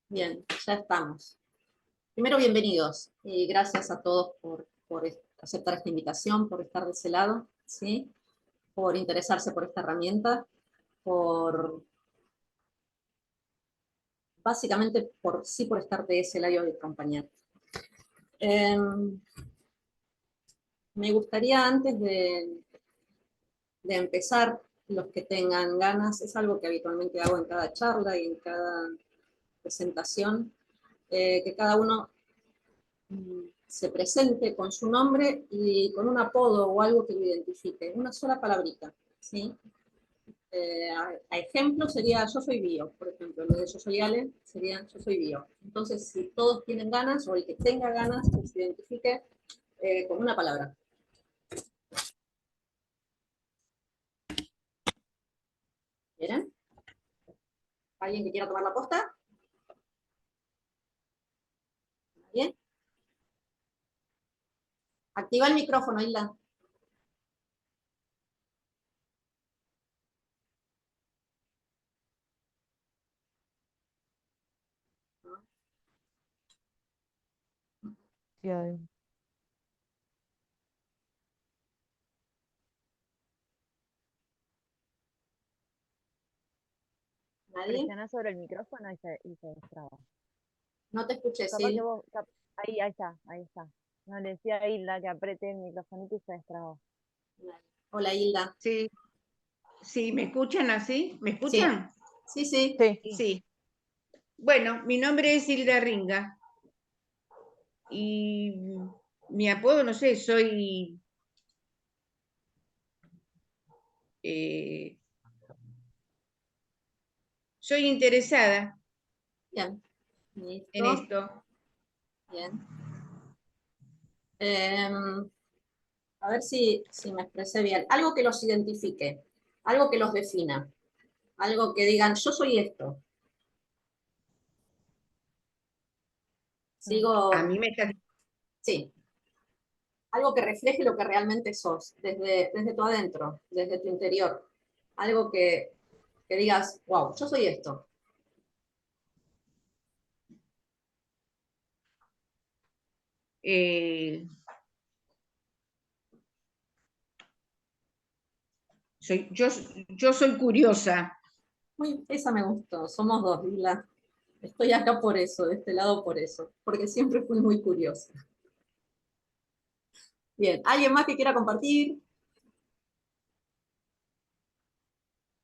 Bien, ya estamos. Primero, bienvenidos y gracias a todos por aceptar esta invitación, por estar de ese lado, ¿sí? Por interesarse por esta herramienta, básicamente por estar de ese lado y acompañar. Me gustaría antes de empezar, los que tengan ganas, es algo que habitualmente hago en cada charla y en cada presentación, que cada uno se presente con su nombre y con un apodo o algo que lo identifique, una sola palabrita, ¿sí? A ejemplo sería yo soy bio, por ejemplo, lo de yo soy Ale sería yo soy bio. Entonces, si todos tienen ganas, o el que tenga ganas, que se identifique con una palabra. ¿Miren? ¿Alguien que quiera tomar la posta? ¿Bien? Activa el micrófono, Isla. Ya. ¿Nadie? Presionás sobre el micrófono y se destraba. No te escuché, Capaz que Sil. ahí está. No le decía a Hilda que apriete el microfonito y se destrabó. Hola, Hilda. Sí, sí, ¿me escuchan así? ¿Me Sí, escuchan? sí, sí. Sí. Sí. Bueno, mi nombre es Hilda Ringa y mi apodo, no sé, eh, soy interesada Bien. en Listo. esto. Bien. A ver si me expresé bien. Algo que los identifique, algo que los defina, algo que digan, yo soy esto. A Sigo, mí me está, sí, algo que refleje lo que realmente sos, desde tu adentro, desde tu interior. Algo que digas, wow, yo soy esto. eh, yo soy curiosa. Uy, esa me gustó, somos dos, Lila. Estoy acá por eso, de este lado por eso, porque siempre fui muy curiosa. Bien, ¿alguien más que quiera compartir?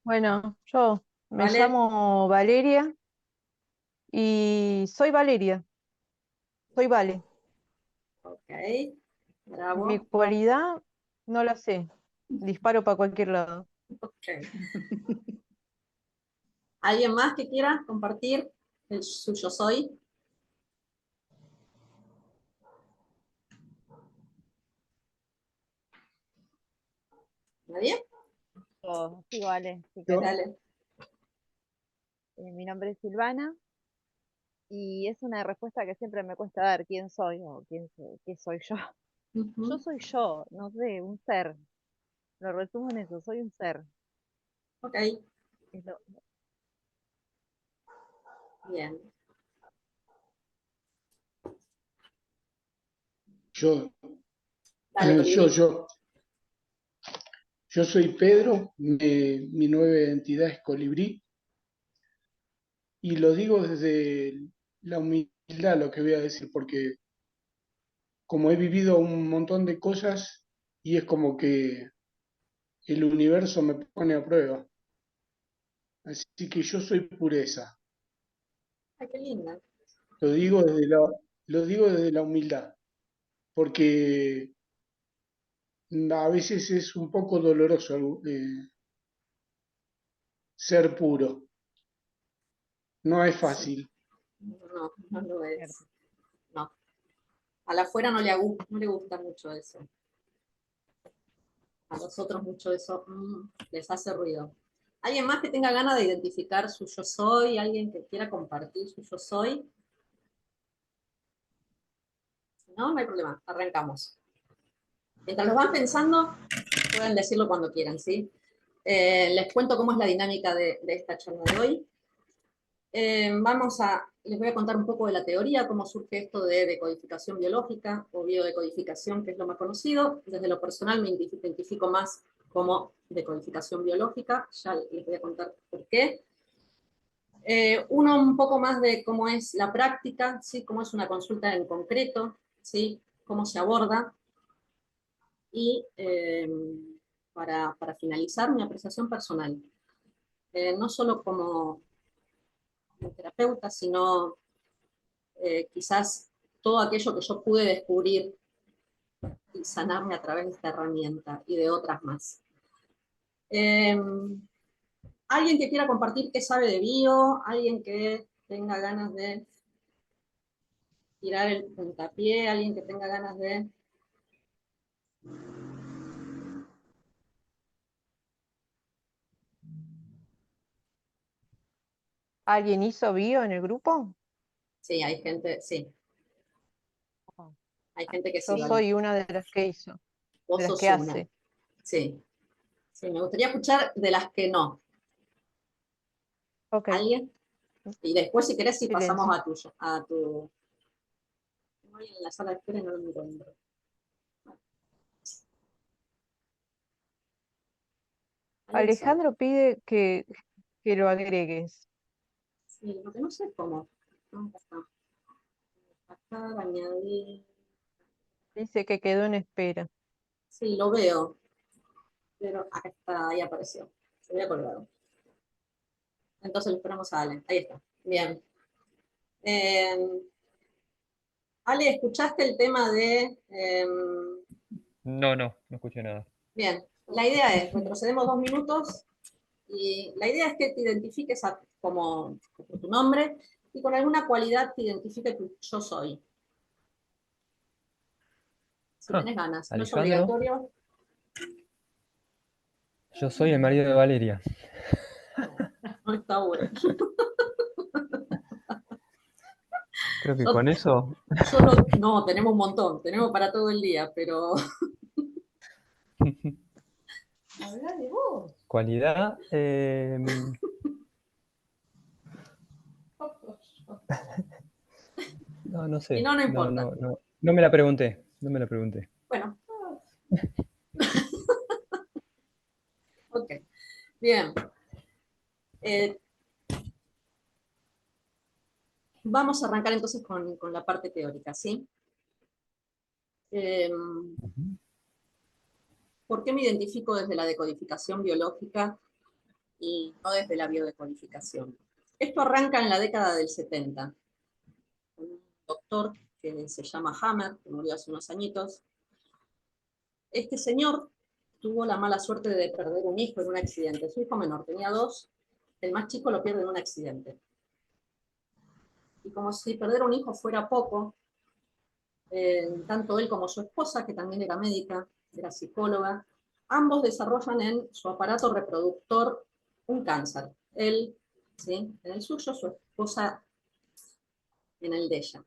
Bueno, yo me ¿Vale? llamo Valeria y soy Valeria, soy Vale. Ok, Mi bravo. cualidad no la sé, disparo para cualquier lado. Ok. ¿Alguien más que quiera compartir su yo soy? ¿Nadie? Sí, vale, si Yo, querés. Dale. Mi nombre es Silvana y es una respuesta que siempre me cuesta dar, quién soy o qué soy yo. Yo Ujú. soy yo, no sé, un ser. Lo resumo en eso, soy un ser. Ok, Es bien. Yo, Dale, yo, Colibrí. yo, yo soy Pedro, mi nueva identidad es Colibrí, y lo digo desde la humildad lo que voy a decir, porque como he vivido un montón de cosas y es como que el universo me pone a prueba. Así que yo soy pureza. Ay, qué linda. Lo digo lo digo desde la humildad, porque a veces es un poco doloroso ser puro. No es Sí. fácil. No, no lo cierto. es. No. A la afuera no le gusta mucho eso. A nosotros mucho eso les hace ruido. ¿Alguien más que tenga ganas de identificar su yo soy? ¿Alguien que quiera compartir su yo soy? Si no, no hay problema. Arrancamos. Mientras los van pensando, pueden decirlo cuando quieran, ¿sí? Les cuento cómo es la dinámica de esta charla de hoy. Les voy a contar un poco de la teoría, cómo surge esto de decodificación biológica o biodecodificación, que es lo más conocido. Desde lo personal me identifico más como decodificación biológica, ya les voy a contar por qué. Uno un poco más de cómo es la práctica, ¿sí? Cómo es una consulta en concreto, ¿sí? Cómo se aborda. Y para finalizar, mi apreciación personal. No solo como terapeuta, sino quizás todo aquello que yo pude descubrir y sanarme a través de esta herramienta y de otras más. Alguien que quiera compartir qué sabe de bio, alguien que tenga ganas de tirar el puntapié, alguien que tenga ganas de... ¿Alguien hizo bio en el grupo? Sí, hay gente, sí. Hay gente que sí, Yo vale. soy una de las que hizo, Vos de las sos que una. hace. Sí. Sí, me gustaría escuchar de las que no. Ok, ¿Alguien? Y después, si querés, si pasamos silencio. a tuyo, a tu... Estoy en la sala de espera y no lo encuentro. ¿Alguien sabe? Alejandro pide que lo agregues. Sí, lo que no sé es cómo. No, acá está. Acá, añadir. Dice que quedó en espera. Sí, lo veo. Pero acá está, ahí apareció. Se había colgado. Entonces lo esperamos a Ale. Ahí está. Bien. Ale, ¿escuchaste el tema de... No escuché nada. bien, la idea es, retrocedemos 2 minutos, y la idea es que te identifiques como por tu nombre, y con alguna cualidad te identifique tu yo soy. Si tenés ganas, no es Alejandro, obligatorio. yo soy el marido de Valeria. No está bueno. Creo que con eso. No, tenemos un montón, tenemos para todo el día, pero... Habla de vos. Cualidad. No Si sé. no, no importa. No me la pregunté. No me la pregunté. Bueno. Ok. Bien. Vamos a arrancar entonces con la parte teórica, ¿sí? ¿Por qué me identifico desde la decodificación biológica y no desde la biodecodificación? Esto arranca en la década del 70. Un doctor que se llama Hammer, que murió hace unos añitos. Este señor tuvo la mala suerte de perder un hijo en un accidente. Su hijo menor tenía 2, el más chico lo pierde en un accidente. Y como si perder un hijo fuera poco, tanto él como su esposa, que también era médica, era psicóloga, ambos desarrollan en su aparato reproductor un cáncer. Él, ¿sí?, en el suyo, su esposa en el de ella.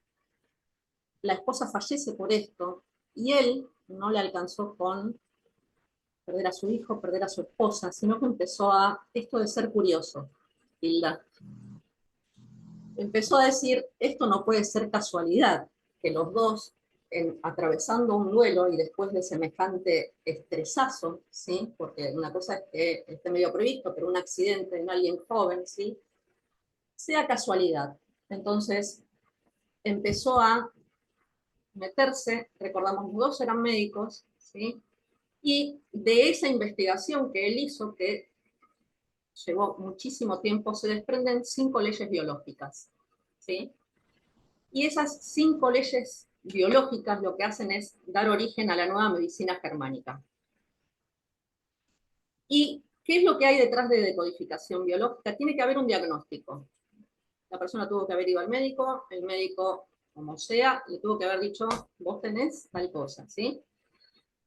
La esposa fallece por esto, y él no le alcanzó con perder a su hijo, perder a su esposa, sino que empezó a, esto de ser curioso, Hilda, empezó a decir, esto no puede ser casualidad, que los dos, atravesando un duelo y después de semejante estresazo, ¿sí? Porque una cosa es que esté medio previsto, pero un accidente en alguien joven, ¿sí?, sea casualidad. Entonces empezó a meterse, recordamos, los dos eran médicos, ¿sí?, y de esa investigación que él hizo, que llevó muchísimo tiempo, se desprenden 5 leyes biológicas, ¿sí? Y esas 5 leyes biológicas lo que hacen es dar origen a la nueva medicina germánica. ¿Y qué es lo que hay detrás de decodificación biológica? Tiene que haber un diagnóstico. La persona tuvo que haber ido al médico, el médico, como sea, le tuvo que haber dicho, vos tenés tal cosa, ¿sí?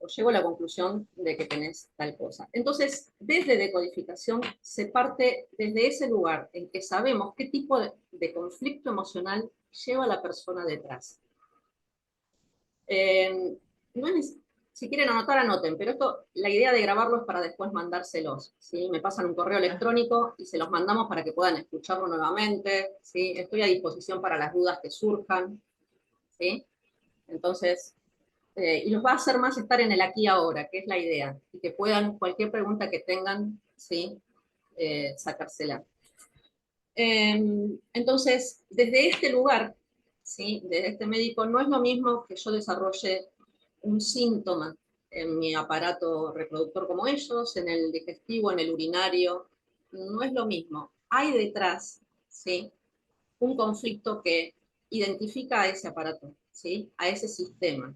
O llego a la conclusión de que tenés tal cosa. Entonces, desde decodificación se parte desde ese lugar en que sabemos qué tipo de conflicto emocional lleva a la persona detrás. Si quieren anotar, anoten, pero esto, la idea de grabarlo es para después mandárselos, ¿sí? Me pasan un correo electrónico y se los mandamos para que puedan escucharlo nuevamente, ¿sí? Estoy a disposición para las dudas que surjan, ¿sí? Entonces, y los va a hacer más estar en el aquí y ahora, que es la idea, y que puedan, cualquier pregunta que tengan, ¿sí? Sacársela. Entonces, desde este lugar, ¿sí? Desde este médico, no es lo mismo que yo desarrolle un síntoma en mi aparato reproductor como ellos, en el digestivo, en el urinario, no es lo mismo. Hay detrás, ¿sí? Un conflicto que identifica a ese aparato, ¿sí? A ese sistema.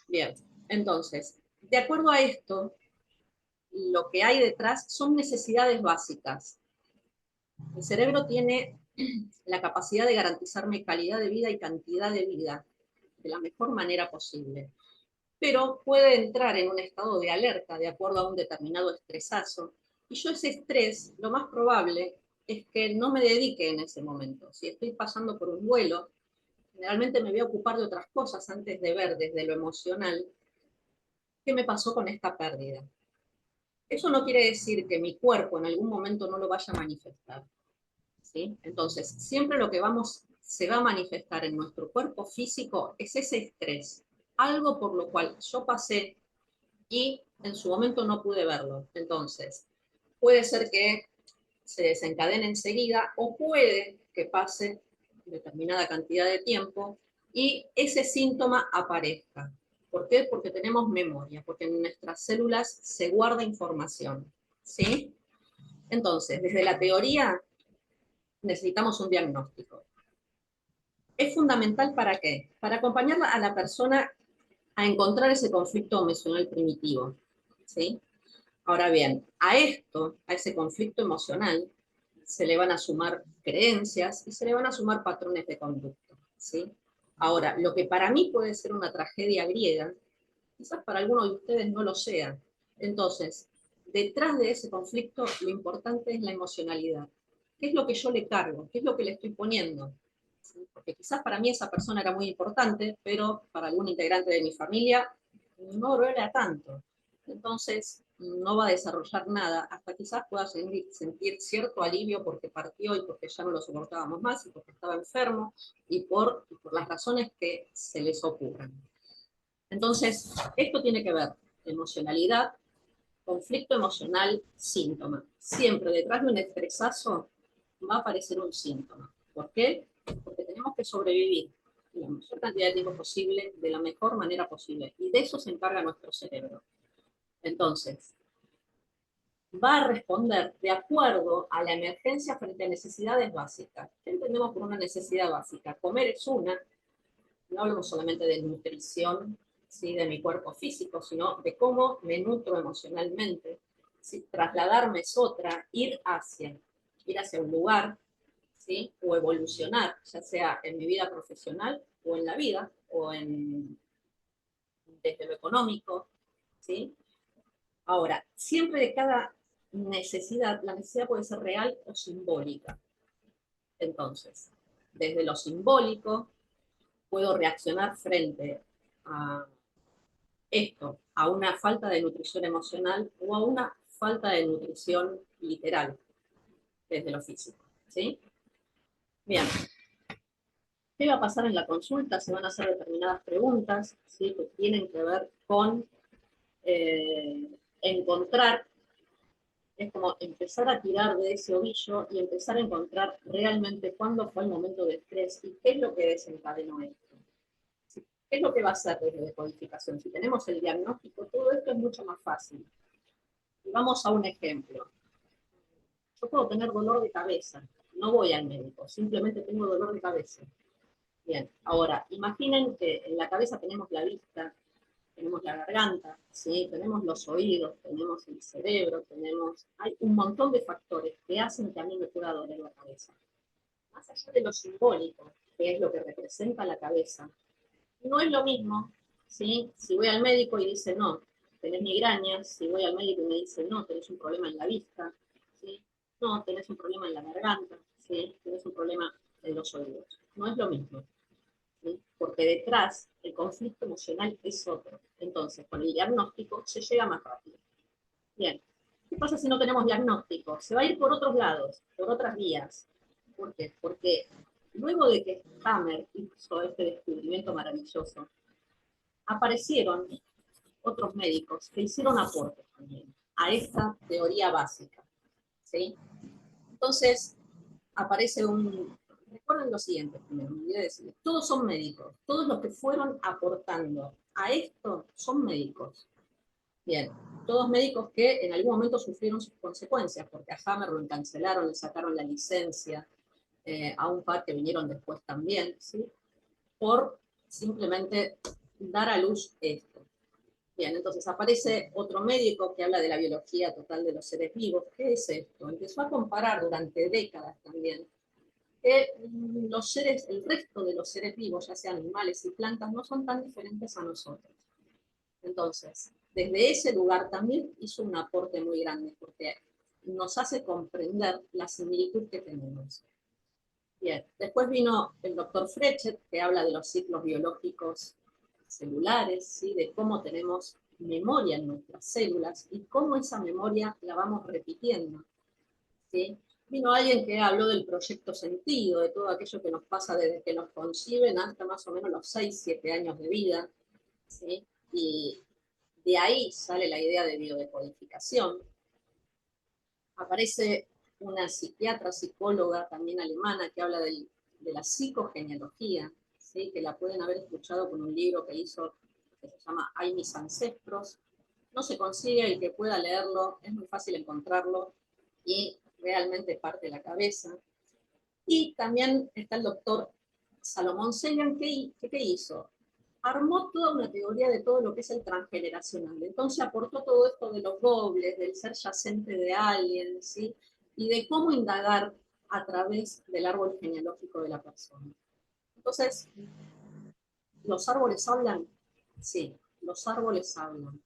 Bien, entonces, de acuerdo a esto, lo que hay detrás son necesidades básicas. El cerebro tiene la capacidad de garantizarme calidad de vida y cantidad de vida de la mejor manera posible, pero puede entrar en un estado de alerta de acuerdo a un determinado estresazo, y yo ese estrés, lo más probable es que no me dedique en ese momento. Si estoy pasando por un duelo, generalmente me voy a ocupar de otras cosas antes de ver desde lo emocional qué me pasó con esta pérdida. Eso no quiere decir que mi cuerpo en algún momento no lo vaya a manifestar, ¿sí? Entonces, siempre lo que se va a manifestar en nuestro cuerpo físico es ese estrés, algo por lo cual yo pasé y en su momento no pude verlo. Entonces, puede ser que se desencadene enseguida o puede que pase determinada cantidad de tiempo y ese síntoma aparezca. ¿Por qué? Porque tenemos memoria, porque en nuestras células se guarda información, ¿sí? Entonces, desde la teoría necesitamos un diagnóstico. ¿Es fundamental para qué? Para acompañar a la persona a encontrar ese conflicto emocional primitivo, ¿sí? Ahora bien, a ese conflicto emocional, se le van a sumar creencias y se le van a sumar patrones de conducta, ¿sí? Ahora, lo que para mí puede ser una tragedia griega, quizás para algunos de ustedes no lo sea. Entonces, detrás de ese conflicto, lo importante es la emocionalidad. ¿Qué es lo que yo le cargo? ¿Qué es lo que le estoy poniendo? ¿Sí? Porque quizás para mí esa persona era muy importante, pero para algún integrante de mi familia no lo era tanto. Entonces, no va a desarrollar nada, hasta quizás pueda sentir cierto alivio porque partió y porque ya no lo soportábamos más y porque estaba enfermo y por las razones que se les ocurran. Entonces, esto tiene que ver emocionalidad, conflicto emocional, síntoma. Siempre detrás de un estresazo va a aparecer un síntoma. ¿Por qué? Porque tenemos que sobrevivir la mayor cantidad de tiempo posible, de la mejor manera posible. Y de eso se encarga nuestro cerebro. Entonces, va a responder de acuerdo a la emergencia frente a necesidades básicas. ¿Qué entendemos por una necesidad básica? Comer es una, no hablamos solamente de nutrición, ¿sí? De mi cuerpo físico, sino de cómo me nutro emocionalmente. ¿Sí? Trasladarme es otra, ir hacia un lugar, ¿sí? O evolucionar, ya sea en mi vida profesional o en la vida, o desde lo económico, ¿sí? Ahora, siempre de cada necesidad, la necesidad puede ser real o simbólica. Entonces, desde lo simbólico, puedo reaccionar frente a esto, a una falta de nutrición emocional o a una falta de nutrición literal, desde lo físico, ¿sí? Bien. ¿Qué va a pasar en la consulta? Se van a hacer determinadas preguntas, ¿sí? Que tienen que ver con encontrar, es como empezar a tirar de ese ovillo y empezar a encontrar realmente cuándo fue el momento de estrés y qué es lo que desencadenó esto. ¿Qué es lo que va a hacer desde decodificación? Si tenemos el diagnóstico, todo esto es mucho más fácil. Y vamos a un ejemplo. Yo puedo tener dolor de cabeza, no voy al médico, simplemente tengo dolor de cabeza. Bien, ahora, imaginen que en la cabeza tenemos la vista, tenemos la garganta, ¿sí? Tenemos los oídos, tenemos el cerebro, hay un montón de factores que hacen que a mí me pueda doler la cabeza. Más allá de lo simbólico, que es lo que representa la cabeza, no es lo mismo, ¿sí? Si voy al médico y dice, no, tenés migrañas, si voy al médico y me dice, no, tenés un problema en la vista, ¿sí? No, tenés un problema en la garganta, ¿sí? Tenés un problema en los oídos. No es lo mismo, ¿sí? Porque detrás el conflicto emocional es otro. Entonces, con el diagnóstico se llega más rápido. Bien, ¿qué pasa si no tenemos diagnóstico? Se va a ir por otros lados, por otras vías. ¿Por qué? Porque luego de que Hammer hizo este descubrimiento maravilloso, aparecieron otros médicos que hicieron aportes también a esta teoría básica, ¿sí? Entonces, aparece recuerden lo siguiente primero, me olvidé decirles, todos son médicos, todos los que fueron aportando a esto son médicos. Bien, todos médicos que en algún momento sufrieron sus consecuencias, porque a Hammer lo cancelaron, le sacaron la licencia, a un par que vinieron después también, ¿sí? Por simplemente dar a luz esto. Bien, entonces aparece otro médico que habla de la biología total de los seres vivos. ¿Qué es esto? Empezó a comparar durante décadas también que los seres, el resto de los seres vivos, ya sean animales y plantas, no son tan diferentes a nosotros. Entonces, desde ese lugar también hizo un aporte muy grande, porque nos hace comprender la similitud que tenemos. Bien, después vino el doctor Frechet, que habla de los ciclos biológicos celulares, ¿sí? De cómo tenemos memoria en nuestras células y cómo esa memoria la vamos repitiendo, ¿sí? Vino alguien que habló del proyecto sentido, de todo aquello que nos pasa desde que nos conciben hasta más o menos los 6, 7 años de vida, ¿sí? Y de ahí sale la idea de biodecodificación. Aparece una psiquiatra, psicóloga también alemana, que habla de la psicogenealogía, ¿sí? Que la pueden haber escuchado con un libro que hizo, que se llama Hay mis ancestros. No se consigue, el que pueda leerlo, es muy fácil encontrarlo, y realmente parte la cabeza. Y también está el doctor Salomón Segan, ¿qué hizo? Armó toda una teoría de todo lo que es el transgeneracional. Entonces aportó todo esto de los dobles, del ser yacente de alguien, ¿sí? Y de cómo indagar a través del árbol genealógico de la persona. Entonces, ¿los árboles hablan? Sí, los árboles hablan.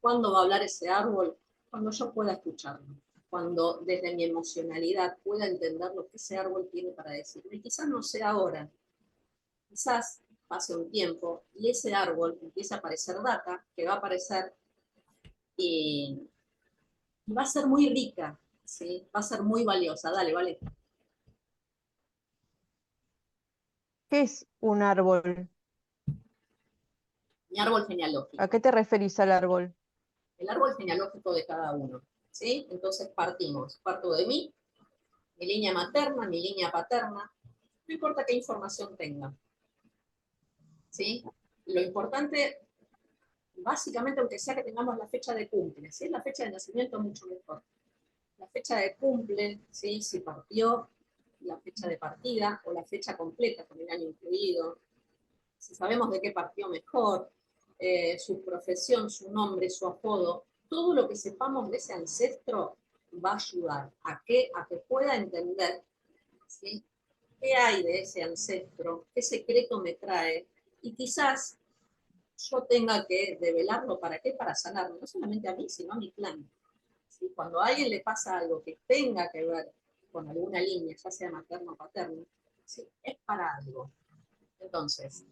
¿Cuándo va a hablar ese árbol? Cuando yo pueda escucharlo. Cuando desde mi emocionalidad pueda entender lo que ese árbol tiene para decirme. Y quizás no sea ahora, quizás pase un tiempo y ese árbol empiece a aparecer data, que va a aparecer y va a ser muy rica, ¿sí? Va a ser muy valiosa. Dale, vale. ¿Qué es un árbol? Mi árbol genealógico. ¿A qué te referís al árbol? El árbol genealógico de cada uno, ¿sí? Entonces parto de mí, mi línea materna, mi línea paterna, no importa qué información tenga, ¿sí? Lo importante, básicamente, aunque sea que tengamos la fecha de cumple, si es la fecha de nacimiento, mucho mejor. La fecha de cumple, ¿sí? Si partió, la fecha de partida, o la fecha completa, con el año incluido. Si sabemos de qué partió, mejor. Su profesión, su nombre, su apodo, todo lo que sepamos de ese ancestro va a ayudar a que pueda entender, ¿sí? ¿Qué hay de ese ancestro? ¿Qué secreto me trae? Y quizás yo tenga que develarlo, ¿para qué? Para sanarme, no solamente a mí, sino a mi clan. ¿Sí? Cuando a alguien le pasa algo que tenga que ver con alguna línea, ya sea materno o paterno, ¿sí? Es para algo. Entonces,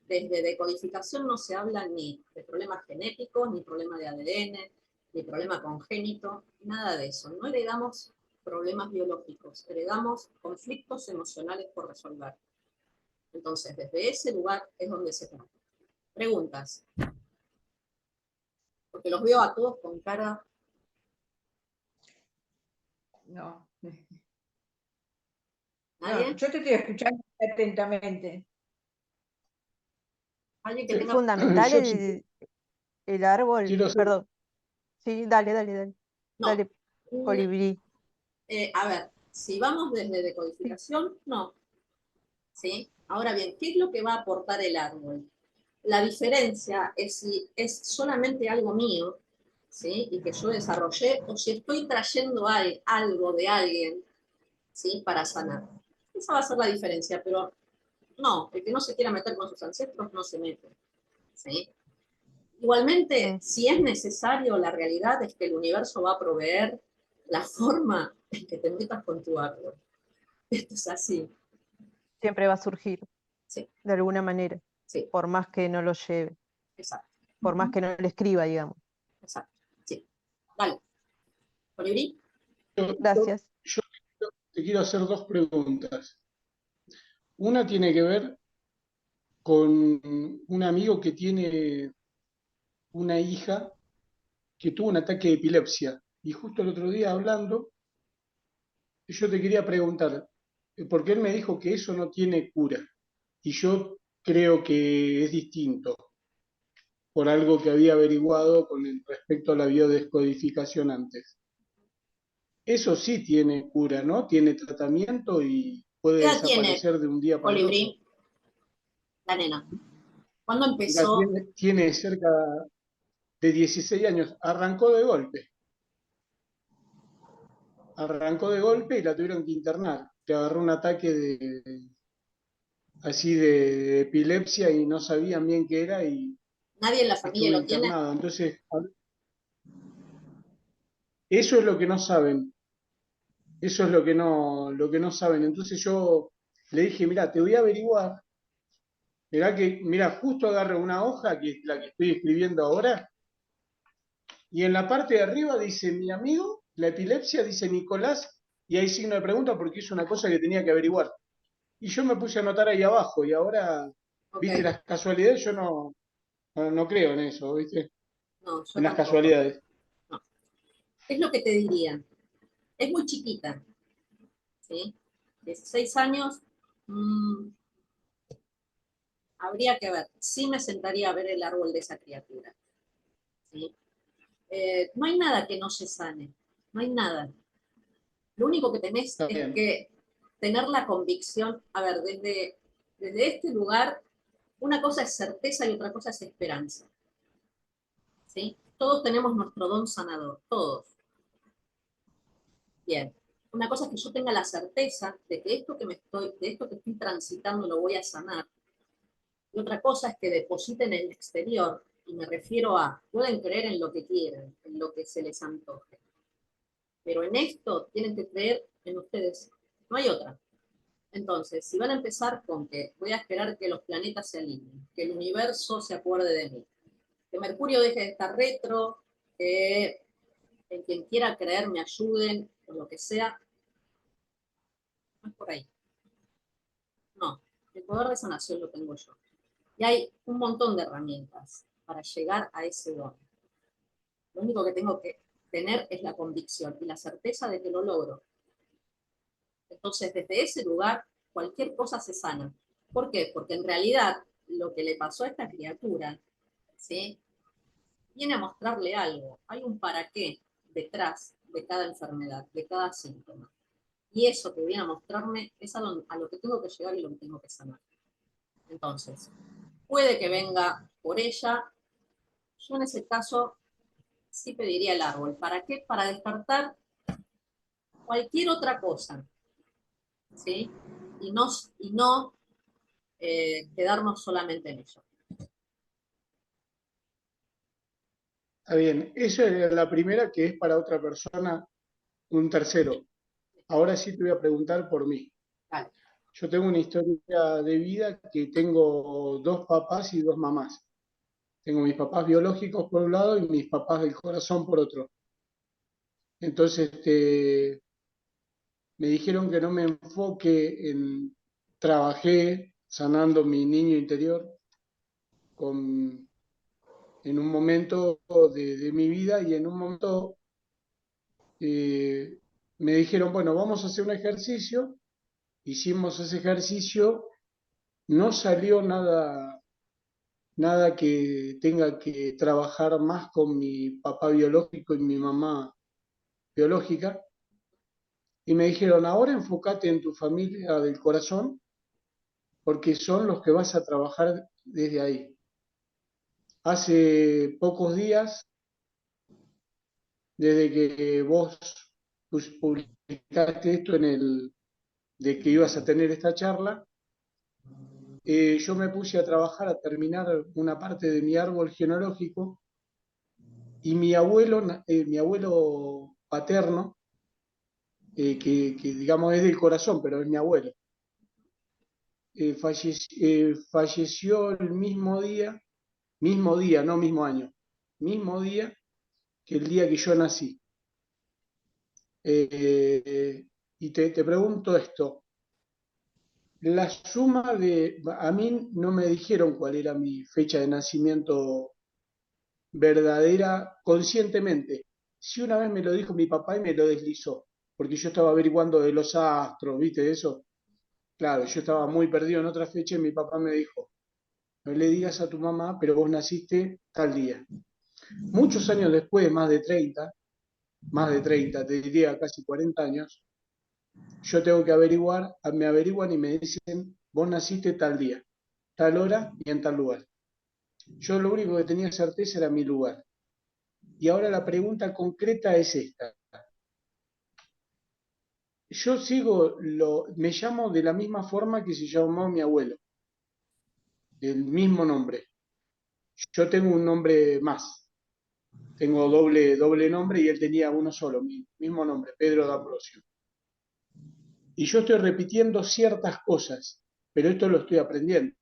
desde decodificación no se habla ni de problemas genéticos, ni problema de ADN, ni problema congénito, nada de eso. No heredamos problemas biológicos, heredamos conflictos emocionales por resolver. Entonces, desde ese lugar es donde se trata. Preguntas. Porque los veo a todos con cara... No. ¿Nadie? No, yo te estoy escuchando atentamente. ¿Alguien que ¿Es tenga... fundamental Yo sí el árbol? quiero ser, Perdón. Sí, dale. No. Dale, colibrí. A ver, si vamos desde decodificación, no. ¿Sí? Ahora bien, ¿qué es lo que va a aportar el árbol? La diferencia es si es solamente algo mío, ¿sí? Y que yo desarrollé, o si estoy trayendo algo de alguien, ¿sí? Para sanar. Esa va a ser la diferencia, pero no, el que no se quiera meter con sus ancestros no se mete, ¿sí? Igualmente, si es necesario, la realidad es que el universo va a proveer la forma en que te metas con tu árbol. Esto es así. Siempre va a surgir, Sí, de alguna manera, sí, por más que no lo lleve. exacto. por más que no le escriba, digamos. Exacto, sí. Dale. Colibrí. Gracias. Yo te quiero hacer dos preguntas. Una tiene que ver con un amigo que tiene una hija que tuvo un ataque de epilepsia. Y justo el otro día hablando, yo te quería preguntar, porque él me dijo que eso no tiene cura. Y yo creo que es distinto, por algo que había averiguado con respecto a la biodescodificación antes. Eso sí tiene cura, ¿no? Tiene tratamiento y ¿Qué puede edad tiene desaparecer de un día para el otro. Colibrí? La nena. ¿Cuándo Mira, empezó? tiene cerca de 16 años. Arrancó de golpe y la tuvieron que internar. Le agarró un ataque así de epilepsia y no sabían bien qué era y ¿Nadie en la familia estuvo lo tiene? internado. Entonces, eso es lo que no saben. Eso es lo que no saben. Entonces yo le dije, mira, te voy a averiguar. Mira, justo agarré una hoja, que es la que estoy escribiendo ahora, y en la parte de arriba dice mi amigo, la epilepsia, dice Nicolás, y hay signo de pregunta porque es una cosa que tenía que averiguar. Y yo me puse a anotar ahí abajo, y ahora, Ok, viste, las casualidades, yo no creo en eso, viste, no, yo en las tampoco. casualidades. No. Es lo que te diría. Es muy chiquita, ¿sí? 16 años, mm, habría que ver. Sí me sentaría a ver el árbol de esa criatura, ¿sí? No hay nada que no se sane, no hay nada. Lo único que tenés Está es bien. que tener la convicción, a ver, desde este lugar, una cosa es certeza y otra cosa es esperanza, ¿sí? Todos tenemos nuestro don sanador, todos. Bien. Una cosa es que yo tenga la certeza de que de esto que estoy transitando lo voy a sanar. Y otra cosa es que depositen en el exterior, y me refiero a, pueden creer en lo que quieran, en lo que se les antoje. Pero en esto tienen que creer en ustedes. No hay otra. Entonces, si van a empezar con que voy a esperar que los planetas se alineen, que el universo se acuerde de mí, que Mercurio deje de estar retro, que en quien quiera creer me ayuden, o lo que sea, no es por ahí. No, el poder de sanación lo tengo yo. Y hay un montón de herramientas para llegar a ese don. Lo único que tengo que tener es la convicción y la certeza de que lo logro. Entonces, desde ese lugar, cualquier cosa se sana. ¿Por qué? Porque en realidad lo que le pasó a esta criatura, ¿sí? Viene a mostrarle algo. Hay un para qué detrás de cada enfermedad, de cada síntoma. Y eso que viene a mostrarme es a lo que tengo que llegar y lo que tengo que sanar. Entonces, puede que venga por ella. Yo en ese caso sí pediría el árbol. ¿Para qué? Para descartar cualquier otra cosa, ¿sí? Y no quedarnos solamente en ello. Está bien. Esa es la primera que es para otra persona, un tercero. Ahora sí te voy a preguntar por mí. Vale. Yo tengo una historia de vida que tengo dos papás y dos mamás. Tengo mis papás biológicos por un lado y mis papás del corazón por otro. Entonces, me dijeron que no me enfoque trabajé sanando mi niño interior con, en un momento de mi vida y en un momento me dijeron, bueno, vamos a hacer un ejercicio. Hicimos ese ejercicio, no salió nada que tenga que trabajar más con mi papá biológico y mi mamá biológica. Y me dijeron, ahora enfócate en tu familia del corazón, porque son los que vas a trabajar desde ahí. Hace pocos días, desde que vos publicaste esto de que ibas a tener esta charla, yo me puse a trabajar, a terminar una parte de mi árbol genealógico, y mi abuelo paterno, que digamos es del corazón, pero es mi abuelo, falleció el mismo día mismo día, no mismo año, mismo día que el día que yo nací. Y te pregunto esto, la suma de, a mí no me dijeron cuál era mi fecha de nacimiento verdadera conscientemente. Si una vez me lo dijo mi papá y me lo deslizó, porque yo estaba averiguando de los astros, ¿viste eso? Claro, yo estaba muy perdido en otra fecha y mi papá me dijo, no le digas a tu mamá, pero vos naciste tal día. Muchos años después, más de 30, te diría casi 40 años, yo tengo que averiguar, me averiguan y me dicen, vos naciste tal día, tal hora y en tal lugar. Yo lo único que tenía certeza era mi lugar. Y ahora la pregunta concreta es esta. Yo me llamo de la misma forma que se llamó mi abuelo, del mismo nombre. Yo tengo un nombre más, tengo doble nombre y él tenía uno solo, mi mismo nombre, Pedro D'Ambrosio. Y yo estoy repitiendo ciertas cosas, pero esto lo estoy aprendiendo.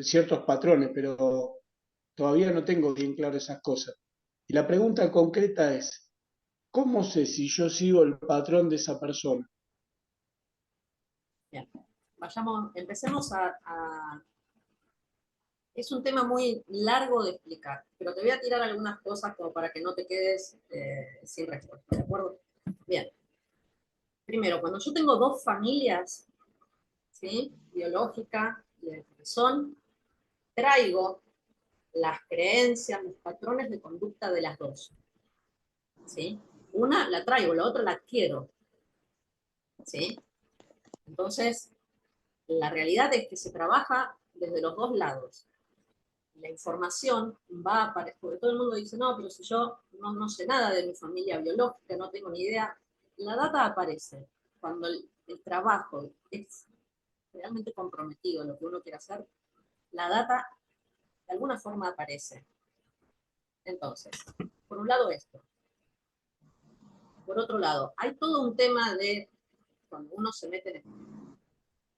Ciertos patrones, pero todavía no tengo bien claro esas cosas. Y la pregunta concreta es, ¿cómo sé si yo sigo el patrón de esa persona? Bien, empecemos Es un tema muy largo de explicar, pero te voy a tirar algunas cosas como para que no te quedes sin respuesta, ¿de acuerdo? Bien. Primero, cuando yo tengo dos familias, ¿sí? Biológica y de corazón, traigo las creencias, los patrones de conducta de las dos. ¿Sí? Una la traigo, la otra la adquiero. ¿Sí? Entonces, la realidad es que se trabaja desde los dos lados. La información va a aparecer, porque todo el mundo dice, no, pero si yo no sé nada de mi familia biológica, no tengo ni idea, la data aparece. Cuando el trabajo es realmente comprometido en lo que uno quiere hacer, la data de alguna forma aparece. Entonces, por un lado esto. Por otro lado, hay todo un tema de, cuando uno se mete en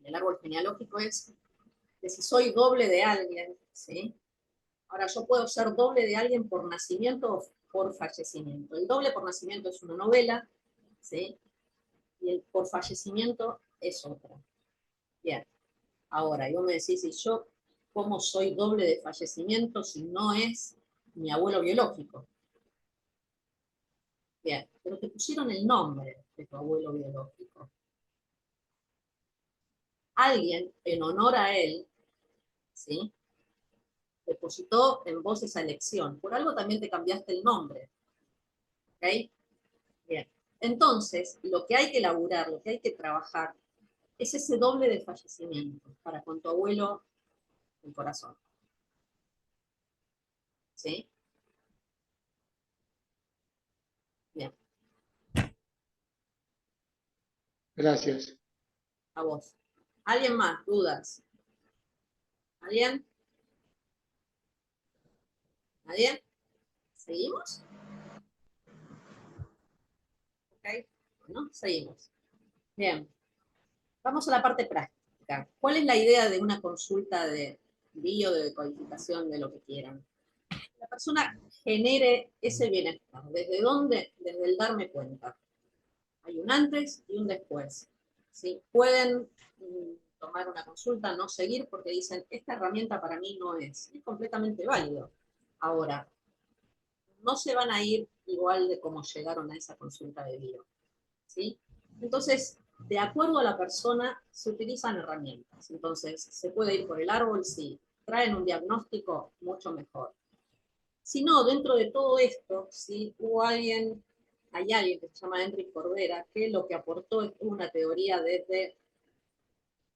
el árbol genealógico, es de si soy doble de alguien, ¿sí? Ahora, yo puedo ser doble de alguien por nacimiento o por fallecimiento. El doble por nacimiento es una novela, ¿sí? Y el por fallecimiento es otra. Bien. Ahora, y vos me decís, ¿y yo cómo soy doble de fallecimiento si no es mi abuelo biológico? Bien, pero te pusieron el nombre de tu abuelo biológico. Alguien, en honor a él, ¿sí? Depositó en vos esa elección. Por algo también te cambiaste el nombre. ¿Ok? Bien. Entonces, lo que hay que elaborar, lo que hay que trabajar, es ese doble de fallecimiento para con tu abuelo el corazón. ¿Sí? Bien. Gracias. A vos. ¿Alguien más? ¿Dudas? ¿Alguien? ¿Nadie? ¿Seguimos? Ok. Bueno, seguimos. Bien. Vamos a la parte práctica. ¿Cuál es la idea de una consulta de de decodificación, de lo que quieran? La persona genere ese bienestar. ¿Desde dónde? Desde el darme cuenta. Hay un antes y un después. ¿Sí? Pueden tomar una consulta, no seguir, porque dicen, esta herramienta para mí no es. Es completamente válido. Ahora, no se van a ir igual de cómo llegaron a esa consulta de bio. ¿Sí? Entonces, de acuerdo a la persona, se utilizan herramientas. Entonces, ¿se puede ir por el árbol? Sí. ¿Traen un diagnóstico? Mucho mejor. Si no, dentro de todo esto, si hay alguien que se llama Enric Corbera, que lo que aportó es una teoría desde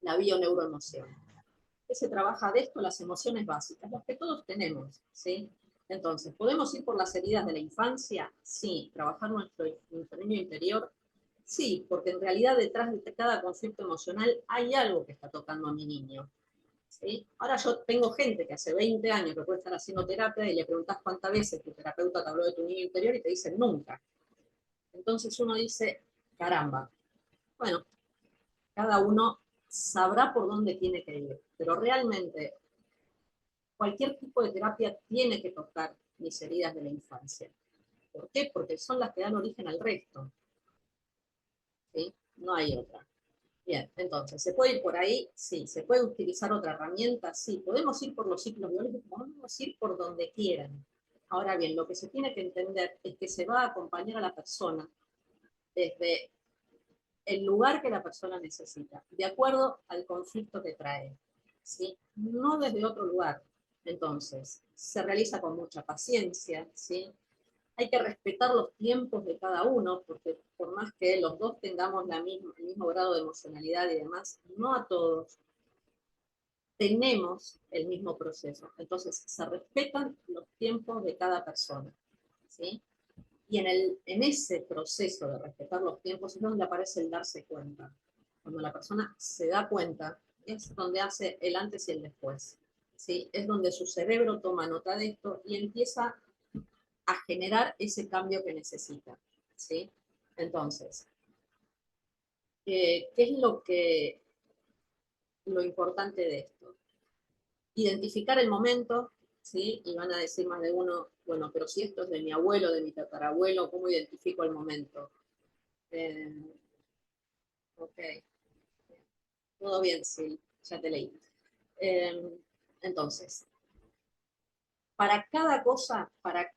la bioneuroemoción. Que se trabaja de esto las emociones básicas, las que todos tenemos, ¿sí? Entonces, ¿podemos ir por las heridas de la infancia? Sí. ¿Trabajar nuestro niño interior? Sí, porque en realidad detrás de cada conflicto emocional hay algo que está tocando a mi niño. ¿Sí? Ahora yo tengo gente que hace 20 años que puede estar haciendo terapia y le preguntás cuántas veces tu terapeuta te habló de tu niño interior y te dice nunca. Entonces uno dice, caramba, bueno, cada uno sabrá por dónde tiene que ir. Pero realmente, cualquier tipo de terapia tiene que tocar mis heridas de la infancia. ¿Por qué? Porque son las que dan origen al resto. ¿Sí? No hay otra. Bien, entonces, ¿se puede ir por ahí? Sí. ¿Se puede utilizar otra herramienta? Sí. ¿Podemos ir por los ciclos biológicos? Podemos ir por donde quieran. Ahora bien, lo que se tiene que entender es que se va a acompañar a la persona desde el lugar que la persona necesita, de acuerdo al conflicto que trae, ¿sí? No desde otro lugar. Entonces, se realiza con mucha paciencia, ¿sí? Hay que respetar los tiempos de cada uno, porque por más que los dos tengamos el mismo grado de emocionalidad y demás, no a todos tenemos el mismo proceso. Entonces, se respetan los tiempos de cada persona, ¿sí? Y en ese proceso de respetar los tiempos es donde aparece el darse cuenta. Cuando la persona se da cuenta, es donde hace el antes y el después, ¿sí? Es donde su cerebro toma nota de esto y empieza a generar ese cambio que necesita, ¿sí? Entonces, ¿qué es lo importante de esto? Identificar el momento, ¿sí? Y van a decir más de uno, bueno, pero si esto es de mi abuelo, de mi tatarabuelo, ¿cómo identifico el momento? Ok, todo bien, sí, ya te leí. Entonces, para cada cosa, para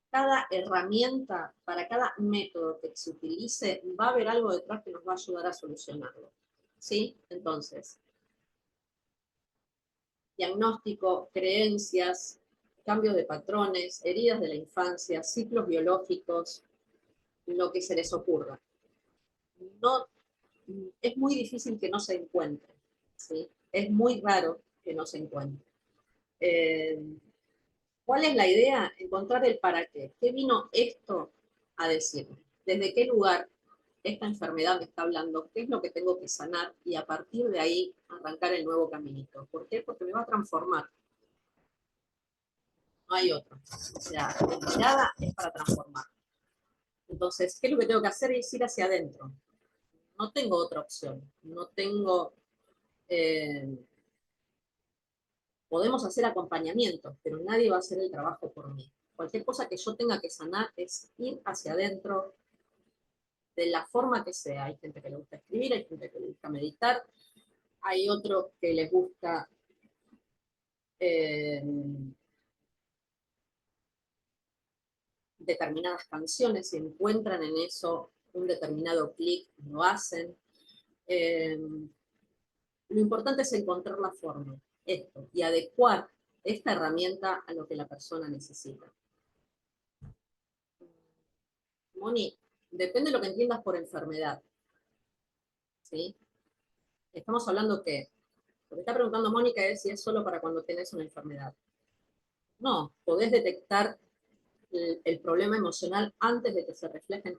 cada herramienta, para cada método que se utilice, va a haber algo detrás que nos va a ayudar a solucionarlo. ¿Sí? Entonces, diagnóstico, creencias, cambios de patrones, heridas de la infancia, ciclos biológicos, lo que se les ocurra. No, es muy difícil que no se encuentre, ¿sí? Es muy raro que no se encuentre. ¿Cuál es la idea? Encontrar el para qué. ¿Qué vino esto a decirme? ¿Desde qué lugar esta enfermedad me está hablando? ¿Qué es lo que tengo que sanar? Y a partir de ahí arrancar el nuevo caminito. ¿Por qué? Porque me va a transformar. No hay otro. O sea, mi mirada es para transformar. Entonces, ¿qué es lo que tengo que hacer? Es ir hacia adentro. No tengo otra opción. No tengo... podemos hacer acompañamiento, pero nadie va a hacer el trabajo por mí. Cualquier cosa que yo tenga que sanar es ir hacia adentro de la forma que sea. Hay gente que le gusta escribir, hay gente que le gusta meditar, hay otros que les gusta determinadas canciones, si encuentran en eso un determinado clic, lo hacen. Lo importante es encontrar la forma, esto, y adecuar esta herramienta a lo que la persona necesita. Moni, depende de lo que entiendas por enfermedad. ¿Sí? Estamos hablando que, lo que está preguntando Mónica es si es solo para cuando tenés una enfermedad. No, podés detectar el problema emocional antes de que se refleje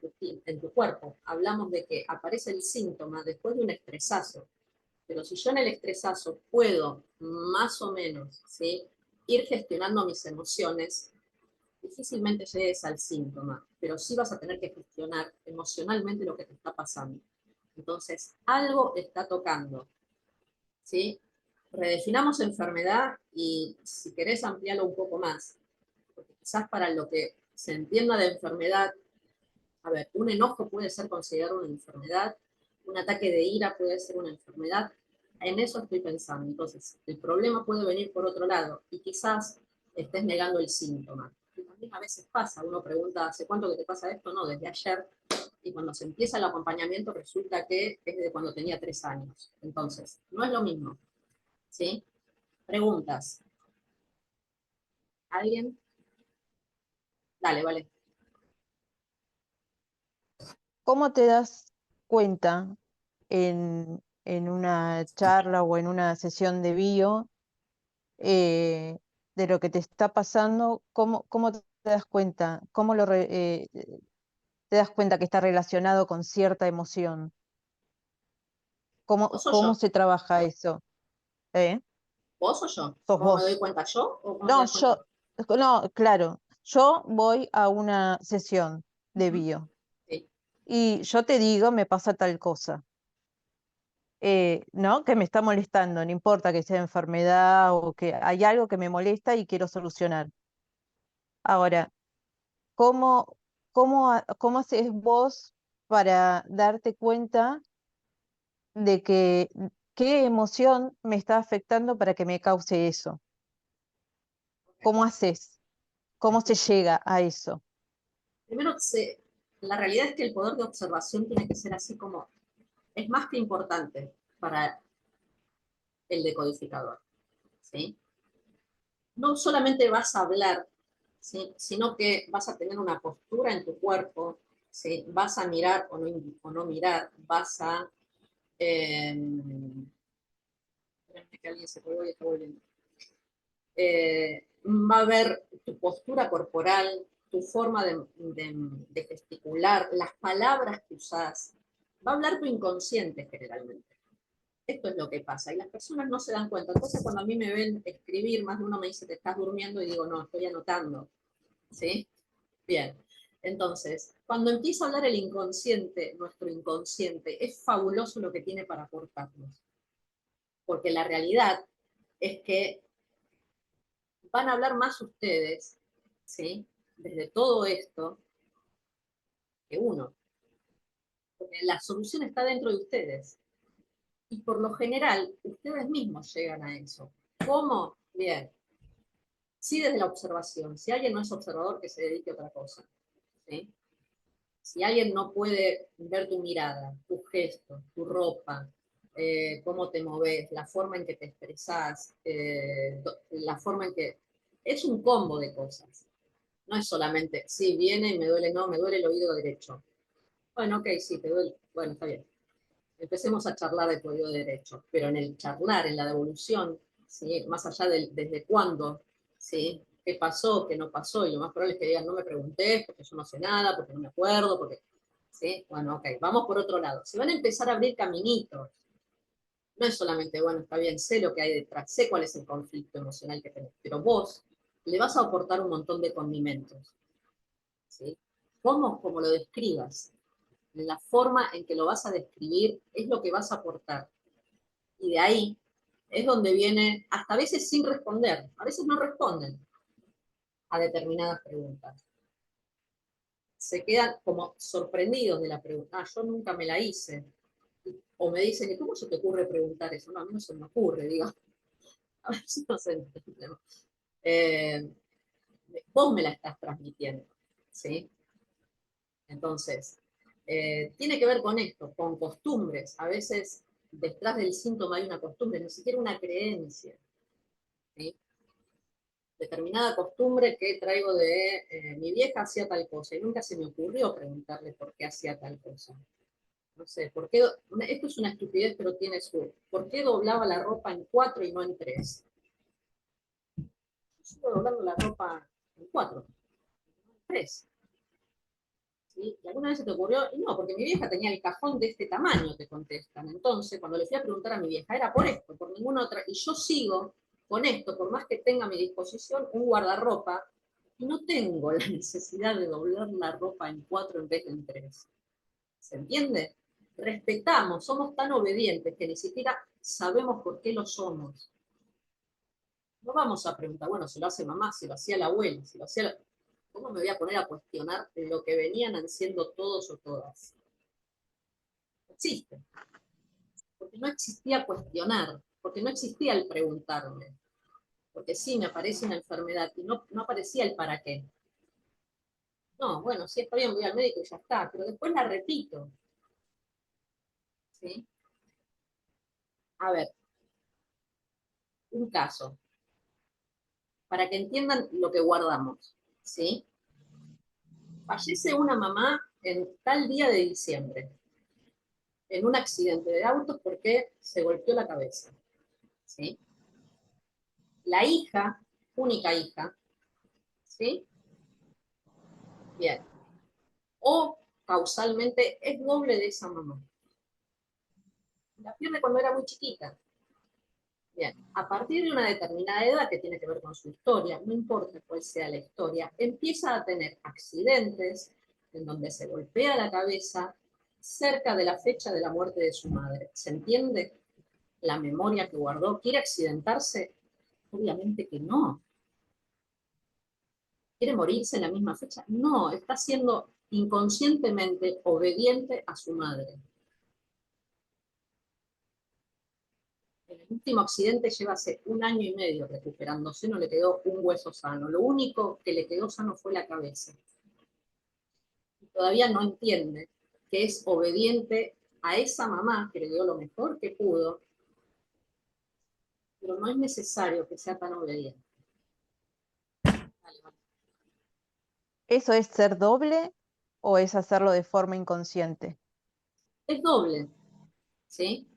en tu cuerpo. Hablamos de que aparece el síntoma después de un estresazo. Pero si yo en el estresazo puedo más o menos, ¿sí?, ir gestionando mis emociones, difícilmente llegues al síntoma, pero sí vas a tener que gestionar emocionalmente lo que te está pasando. Entonces, algo está tocando, ¿sí? Redefinamos enfermedad y si querés ampliarlo un poco más, porque quizás para lo que se entienda de enfermedad, a ver, un enojo puede ser considerado una enfermedad, un ataque de ira puede ser una enfermedad, en eso estoy pensando. Entonces, el problema puede venir por otro lado y quizás estés negando el síntoma. Y también a veces pasa, uno pregunta, ¿hace cuánto que te pasa esto? No, desde ayer. Y cuando se empieza el acompañamiento resulta que es de cuando tenía 3 años. Entonces, no es lo mismo. ¿Sí? Preguntas. ¿Alguien? Dale, vale. ¿Cómo te das cuenta en una charla o en una sesión de bio de lo que te está pasando? ¿Cómo te das cuenta? ¿Te das cuenta que está relacionado con cierta emoción? ¿Vos o ¿Cómo yo? se trabaja eso? ¿Eh? ¿Vos o yo? ¿Sos ¿Cómo me doy vos? cuenta yo o cómo te No, das cuenta? no, claro, yo voy a una sesión de Ujú. bio Sí. y yo te digo, me pasa tal cosa. ¿no? Que me está molestando, no importa que sea enfermedad o que hay algo que me molesta y quiero solucionar. Ahora, ¿cómo haces vos para darte cuenta de que qué emoción me está afectando para que me cause eso? ¿Cómo haces? ¿Cómo se llega a eso? Primero, la realidad es que el poder de observación tiene que ser así como, es más que importante para el decodificador, ¿sí? No solamente vas a hablar, ¿sí? Sino que vas a tener una postura en tu cuerpo, ¿sí? Vas a mirar o no mirar, vas a... espérame que alguien se colgó y está volviendo. Va a ver tu postura corporal, tu forma de gesticular, las palabras que usás. Va a hablar tu inconsciente generalmente. Esto es lo que pasa, y las personas no se dan cuenta. Entonces, cuando a mí me ven escribir, más de uno me dice, ¿te estás durmiendo? Y digo, no, estoy anotando. ¿Sí? Bien. Entonces, cuando empieza a hablar el inconsciente, nuestro inconsciente, es fabuloso lo que tiene para aportarnos. Porque la realidad es que van a hablar más ustedes, ¿sí? Desde todo esto, que uno. Porque la solución está dentro de ustedes. Y por lo general, ustedes mismos llegan a eso. ¿Cómo? Bien. Sí, desde la observación. Si alguien no es observador, que se dedique a otra cosa. ¿Sí? Si alguien no puede ver tu mirada, tus gestos, tu ropa, cómo te moves, la forma en que te expresás, la forma en que... Es un combo de cosas. No es solamente, sí, viene y me duele, no, me duele el oído derecho. Bueno, ok, sí, te duele. Bueno, está bien. Empecemos a charlar de tu oído derecho. Pero en el charlar, en la devolución, ¿sí? Más allá de desde cuándo, ¿sí? Qué pasó, qué no pasó, y lo más probable es que digan, no me pregunté, porque yo no sé nada, porque no me acuerdo, porque... ¿Sí? Bueno, ok, vamos por otro lado. Se van a empezar a abrir caminitos. No es solamente, bueno, está bien, sé lo que hay detrás, sé cuál es el conflicto emocional que tenés, pero vos le vas a aportar un montón de condimentos. ¿Sí? ¿Cómo? Como lo describas. La forma en que lo vas a describir es lo que vas a aportar. Y de ahí es donde viene, hasta a veces sin responder, a veces no responden a determinadas preguntas. Se quedan como sorprendidos de la pregunta. Ah, yo nunca me la hice. O me dicen, ¿y cómo se te ocurre preguntar eso? No, a mí no se me ocurre, digo. A ver si no se entiende. Vos me la estás transmitiendo, ¿sí? Entonces, tiene que ver con esto, con costumbres. A veces detrás del síntoma hay una costumbre, ni siquiera una creencia. ¿Sí? Determinada costumbre que traigo de mi vieja hacía tal cosa y nunca se me ocurrió preguntarle por qué hacía tal cosa. No sé, ¿por qué? Esto es una estupidez, pero tiene su... ¿Por qué doblaba la ropa en 4 y no en 3? Yo sigo doblando la ropa en 4, no en 3. ¿Sí? Y alguna vez se te ocurrió, y no, porque mi vieja tenía el cajón de este tamaño, te contestan. Entonces, cuando le fui a preguntar a mi vieja, era por esto, por ninguna otra, y yo sigo con esto, por más que tenga a mi disposición un guardarropa, y no tengo la necesidad de doblar la ropa en 4 en vez de en 3. ¿Se entiende? Respetamos, somos tan obedientes que ni siquiera sabemos por qué lo somos. No vamos a preguntar, bueno, si lo hace mamá, si lo hacía la abuela, si lo hacía la... ¿Cómo me voy a poner a cuestionar lo que venían haciendo todos o todas? No existe. Porque no existía cuestionar, porque no existía el preguntarme. Porque sí, me aparece una enfermedad y no aparecía el para qué. No, bueno, sí, está bien, voy al médico y ya está, pero después la repito. ¿Sí? A ver, un caso, para que entiendan lo que guardamos. ¿Sí? Fallece una mamá en tal día de diciembre, en un accidente de auto porque se golpeó la cabeza. ¿Sí? La hija, única hija, ¿sí? Bien. O causalmente es doble de esa mamá. La pierde cuando era muy chiquita. Bien, a partir de una determinada edad que tiene que ver con su historia, no importa cuál sea la historia, empieza a tener accidentes en donde se golpea la cabeza, cerca de la fecha de la muerte de su madre. ¿Se entiende? La memoria que guardó. ¿Quiere accidentarse? Obviamente que no. ¿Quiere morirse en la misma fecha? No, está siendo inconscientemente obediente a su madre. En el último accidente lleva hace 1 año y medio recuperándose, no le quedó un hueso sano. Lo único que le quedó sano fue la cabeza. Y todavía no entiende que es obediente a esa mamá que le dio lo mejor que pudo, pero no es necesario que sea tan obediente. Dale, vale. ¿Eso es ser doble o es hacerlo de forma inconsciente? Es doble, ¿sí?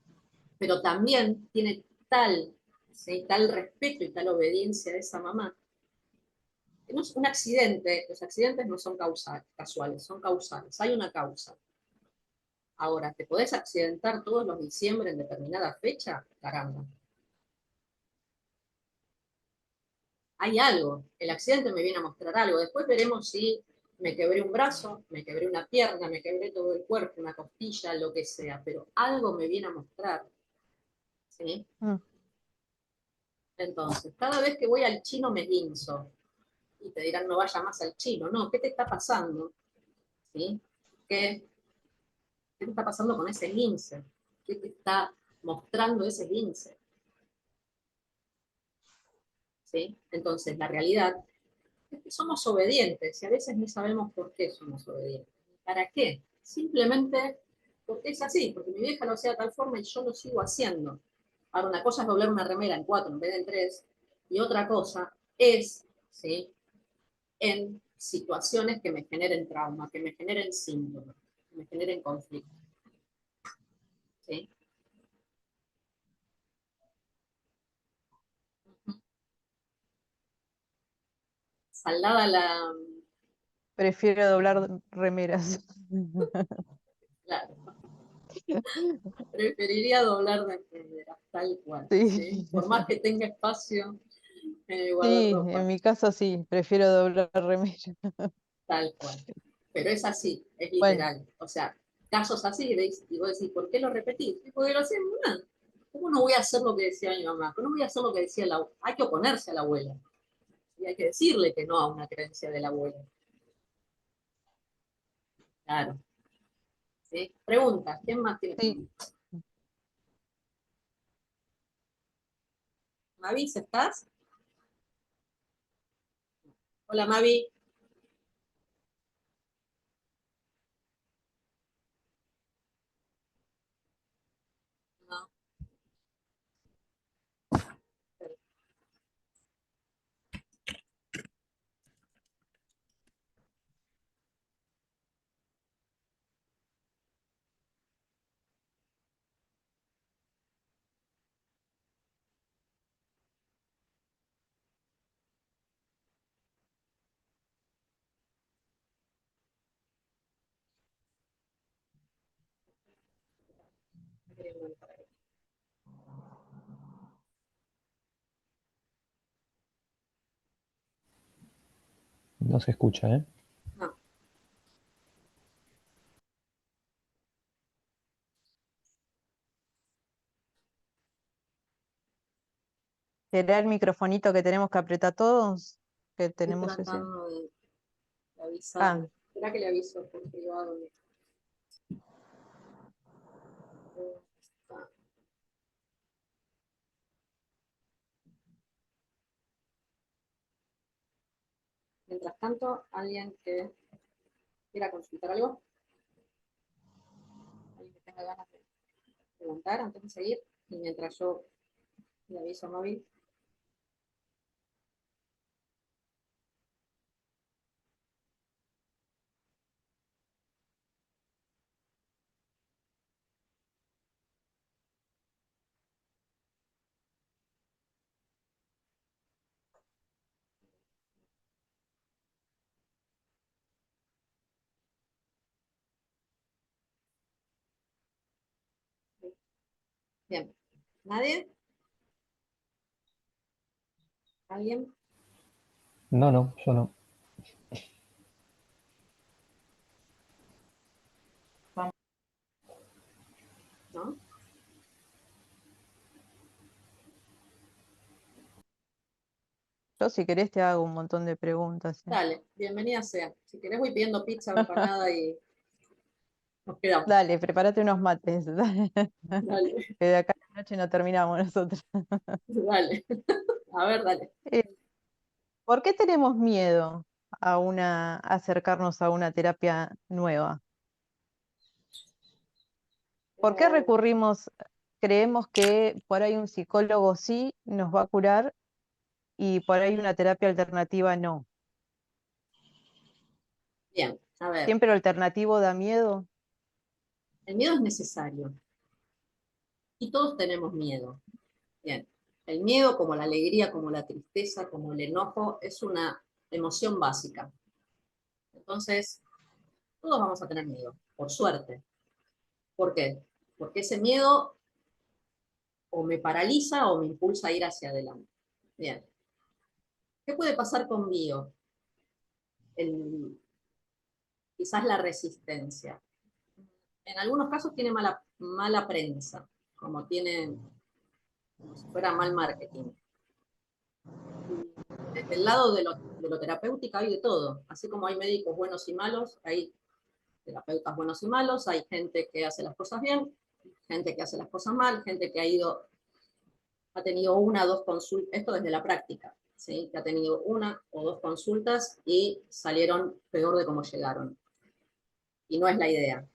Pero también tiene tal, ¿sí?, tal respeto y tal obediencia a esa mamá, que no es un accidente. Los accidentes no son casuales, son causales, hay una causa. Ahora, ¿te podés accidentar todos los diciembre en determinada fecha? Caramba. Hay algo, el accidente me viene a mostrar algo, después veremos si me quebré un brazo, me quebré una pierna, me quebré todo el cuerpo, una costilla, lo que sea, pero algo me viene a mostrar, ¿sí? Mm. Entonces, cada vez que voy al chino me guinzo, y te dirán, no vaya más al chino. No, ¿qué te está pasando? ¿Sí? ¿Qué te está pasando con ese lince? ¿Qué te está mostrando ese lince? ¿Sí? Entonces, la realidad es que somos obedientes y a veces ni sabemos por qué somos obedientes. ¿Para qué? Simplemente porque es así, porque mi vieja lo hacía de tal forma y yo lo sigo haciendo. Ahora, una cosa es doblar una remera en 4 en vez de en 3, y otra cosa es, ¿sí?, en situaciones que me generen trauma, que me generen síntomas, que me generen conflicto. ¿Sí? Saldada la... Prefiero doblar remeras. Claro, preferiría doblar de enfermera, tal cual. ¿Sí? Sí, Por más que tenga espacio en el sí, en guardarropa, mi caso sí, prefiero doblar remeras. tal cual. Pero es así, es Bueno, literal. O sea, casos así, y vos decís, ¿por qué lo repetís? Porque lo hacemos mal. ¿Cómo no voy a hacer lo que decía mi mamá? ¿Cómo no voy a hacer lo que decía la abuela? Hay que oponerse a la abuela. Y hay que decirle que no a una creencia de la abuela. Claro. ¿Sí? Preguntas. ¿Quién más tiene sí, preguntas? Mavis, ¿estás? Hola, Mavi. No. No se escucha, ¿eh? No. ¿será el microfonito que tenemos que apretar todos? Que Estoy tenemos ese. tratando de Ah, avisarle. ¿Será que le aviso por privado? Mientras tanto, alguien que quiera consultar algo, alguien que tenga ganas de preguntar antes de seguir, y mientras yo le aviso a Mavi. Bien. ¿Nadie? ¿Alguien? No, no, yo no. ¿no? Yo si querés te hago un montón de preguntas. Dale, bienvenida sea. Si querés voy pidiendo pizza o empanada y nos quedamos. Dale, prepárate unos mates. Dale. Dale, Que de acá a la noche no terminamos nosotros. dale. A ver, dale. ¿Por qué tenemos miedo a acercarnos a una terapia nueva? ¿Por qué creemos que por ahí un psicólogo sí nos va a curar y por ahí una terapia alternativa no? Bien, a ver. ¿Siempre lo alternativo da miedo? El miedo es necesario. Y todos tenemos miedo. Bien. El miedo, como la alegría, como la tristeza, como el enojo, es una emoción básica. Entonces, todos vamos a tener miedo, por suerte. ¿Por qué? Porque ese miedo o me paraliza o me impulsa a ir hacia adelante. Bien. ¿Qué puede pasar conmigo? Quizás la resistencia. En algunos casos tiene mala prensa, como si fuera mal marketing. Desde el lado de lo terapéutico hay de todo. Así como hay médicos buenos y malos, hay terapeutas buenos y malos, hay gente que hace las cosas bien, gente que hace las cosas mal, gente que ha tenido una o dos consultas, esto desde la práctica, ¿sí? Que ha tenido una o dos consultas y salieron peor de cómo llegaron. Y no es la idea.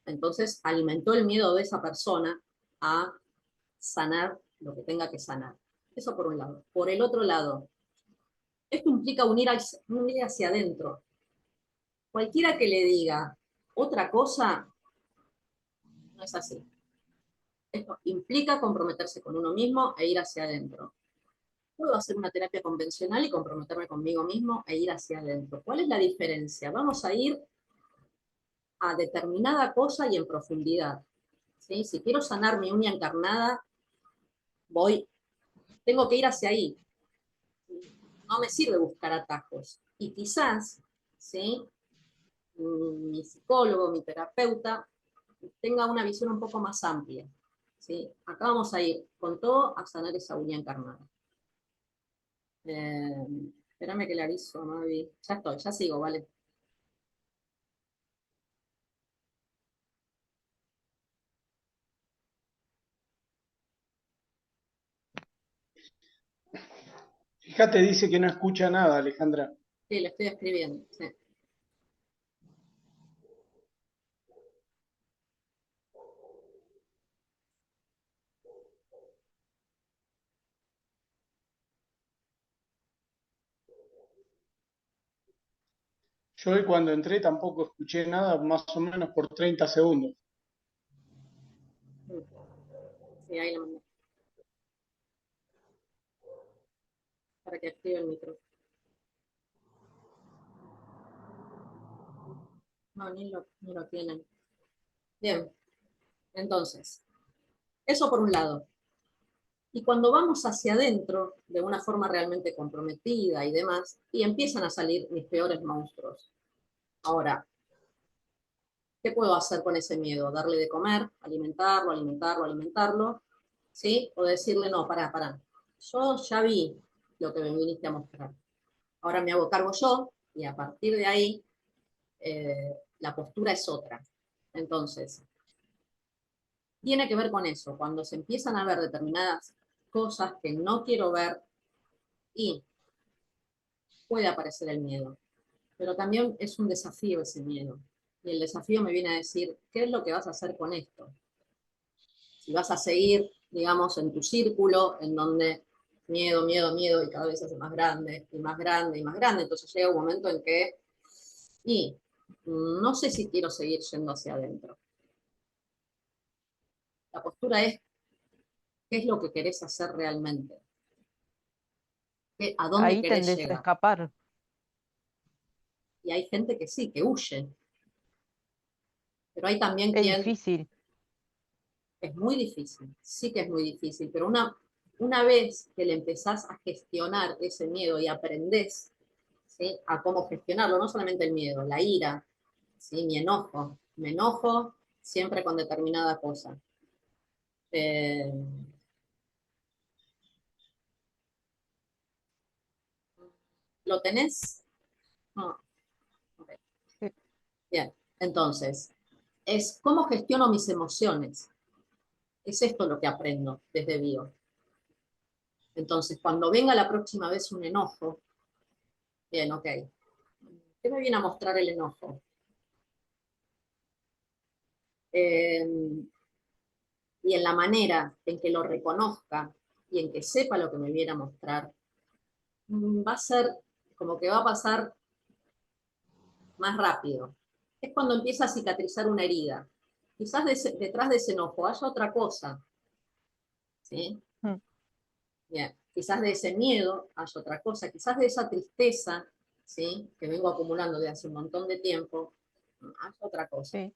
Entonces alimentó el miedo de esa persona a sanar lo que tenga que sanar. Eso por un lado. Por el otro lado, esto implica unir hacia adentro. Cualquiera que le diga otra cosa, no es así. Esto implica comprometerse con uno mismo e ir hacia adentro. Puedo hacer una terapia convencional y comprometerme conmigo mismo e ir hacia adentro. ¿Cuál es la diferencia? Vamos a ir a determinada cosa y en profundidad. ¿Sí? Si quiero sanar mi uña encarnada, tengo que ir hacia ahí. No me sirve buscar atajos. Y quizás, ¿sí? Mi psicólogo, mi terapeuta, tenga una visión un poco más amplia. ¿Sí? Acá vamos a ir con todo a sanar esa uña encarnada. Espérame que le aviso, Mavi. Ya estoy, ya sigo, ¿vale? Fíjate, dice que no escucha nada, Alejandra. Sí, le estoy escribiendo. Sí. Yo hoy cuando entré tampoco escuché nada, más o menos por 30 segundos. Sí, ahí lo mandé. Para que active el micrófono. No, ni lo tienen. Bien, entonces, eso por un lado. Y cuando vamos hacia adentro, de una forma realmente comprometida y demás, y empiezan a salir mis peores monstruos. Ahora, ¿qué puedo hacer con ese miedo? ¿Darle de comer? ¿Alimentarlo, alimentarlo, alimentarlo? ¿Sí? O decirle, no, pará. Yo ya vi lo que me viniste a mostrar. Ahora me hago cargo yo, y a partir de ahí, la postura es otra. Entonces, tiene que ver con eso, cuando se empiezan a ver determinadas cosas que no quiero ver y puede aparecer el miedo, pero también es un desafío ese miedo. Y el desafío me viene a decir, ¿qué es lo que vas a hacer con esto? Si vas a seguir, digamos, en tu círculo, en donde miedo, y cada vez se hace más grande, y más grande, y más grande, entonces llega un momento en que, y no sé si quiero seguir yendo hacia adentro. La postura es, ¿qué es lo que querés hacer realmente? ¿A dónde Ahí querés tendés a llegar? escapar. Y hay gente que sí, que huye. Pero hay también Es quien difícil. es muy difícil, sí que es muy difícil, pero una vez que le empezás a gestionar ese miedo y aprendés, ¿sí? A cómo gestionarlo, no solamente el miedo, la ira, ¿sí? Mi enojo, me enojo siempre con determinada cosa. Eh, ¿Lo tenés? No. Ok. Sí. Bien, entonces, es cómo gestiono mis emociones. Es esto lo que aprendo desde Bio. Entonces, cuando venga la próxima vez un enojo, bien, ok. ¿Qué me viene a mostrar el enojo? Y en la manera en que lo reconozca y en que sepa lo que me viene a mostrar, va a ser como que va a pasar más rápido. Es cuando empieza a cicatrizar una herida. Quizás detrás de ese enojo haya otra cosa, ¿sí? Mm. Bien, quizás de ese miedo haya otra cosa, quizás de esa tristeza, ¿sí? Que vengo acumulando de hace un montón de tiempo, haya otra cosa. Sí.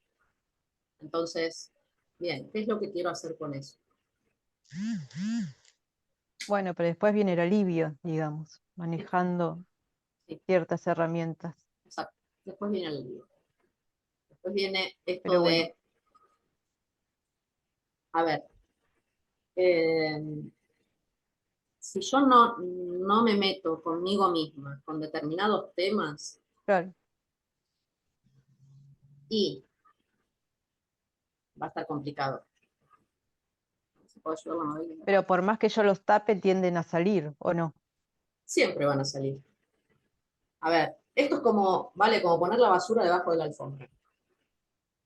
Entonces, bien, ¿qué es lo que quiero hacer con eso? Bueno, pero después viene el alivio, digamos, manejando Sí, ciertas herramientas. exacto. Después viene el libro. Después viene esto Pero bueno, de, a ver, eh, si yo no me meto conmigo misma con determinados temas claro. y va a estar complicado. ¿Se puede ayudar la novela? Pero por más que yo los tape, tienden a salir, ¿o no? Siempre van a salir. A ver, esto es como, vale, como poner la basura debajo de la alfombra.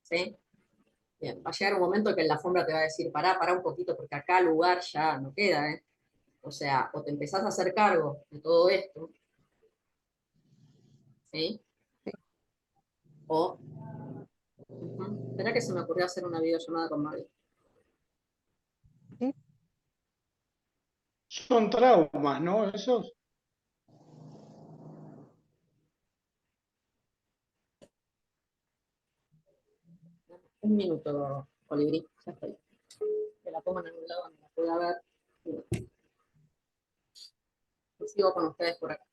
¿Sí? Bien, va a llegar un momento que la alfombra te va a decir, pará un poquito, porque acá lugar ya no queda, ¿eh? O sea, o te empezás a hacer cargo de todo esto, ¿sí? Sí. O, espera que se me ocurrió hacer una videollamada con Mavi. ¿Sí? Son traumas, ¿no? Esos. Un minuto, colibrí, ya estoy. Que la pongan en un lado donde la pueda ver. Y sigo con ustedes por acá.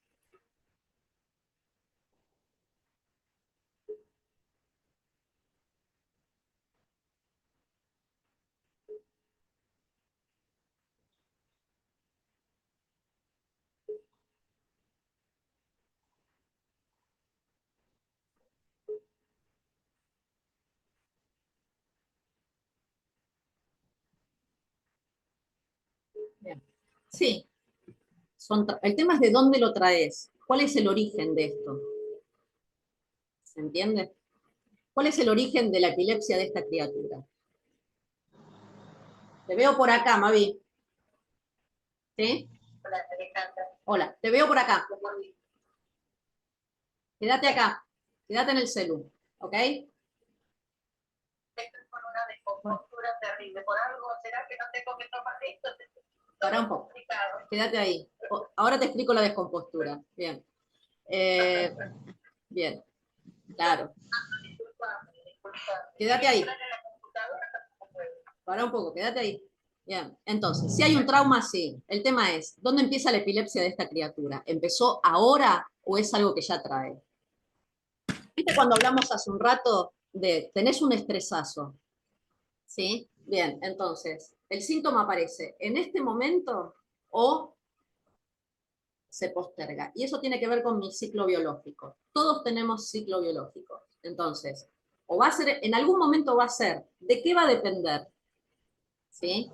Bien. Sí, el tema es de dónde lo traes. ¿Cuál es el origen de esto? ¿Se entiende? ¿Cuál es el origen de la epilepsia de esta criatura? Te veo por acá, Mavi. ¿Sí? Hola, te veo por acá. Quédate acá. Quédate en el celu. ¿Ok? Bueno, Pará un poco. Quédate ahí. Ahora te explico la descompostura. Bien. Bien. Claro. Quédate ahí. Pará un poco, quédate ahí. Bien, entonces, si hay un trauma, sí. El tema es, ¿dónde empieza la epilepsia de esta criatura? ¿Empezó ahora o es algo que ya trae? ¿Viste cuando hablamos hace un rato de, tenés un estresazo? ¿Sí? Bien, entonces, el síntoma aparece en este momento o se posterga. Y eso tiene que ver con mi ciclo biológico. Todos tenemos ciclo biológico. Entonces, o va a ser, en algún momento va a ser, ¿de qué va a depender? ¿Sí?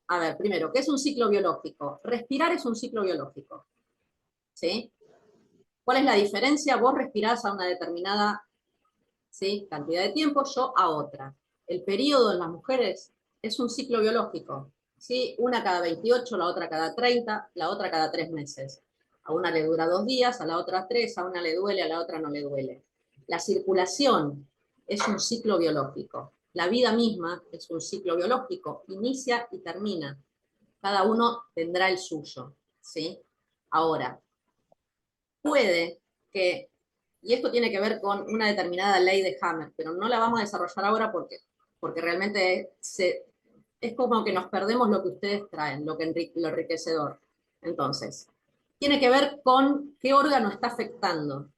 A ver, primero, ¿qué es un ciclo biológico? Respirar es un ciclo biológico. ¿Sí? ¿Cuál es la diferencia? Vos respirás a una determinada, ¿sí?, cantidad de tiempo, yo a otra. El periodo en las mujeres es un ciclo biológico. ¿Sí? Una cada 28, la otra cada 30, la otra cada 3 meses. A una le dura 2 días, a la otra 3, a una le duele, a la otra no le duele. La circulación es un ciclo biológico. La vida misma es un ciclo biológico, inicia y termina. Cada uno tendrá el suyo, ¿sí? Ahora, puede que, y esto tiene que ver con una determinada ley de Hammer, pero no la vamos a desarrollar ahora porque realmente es como que nos perdemos lo que ustedes traen, lo enriquecedor. Entonces, tiene que ver con qué órgano está afectando,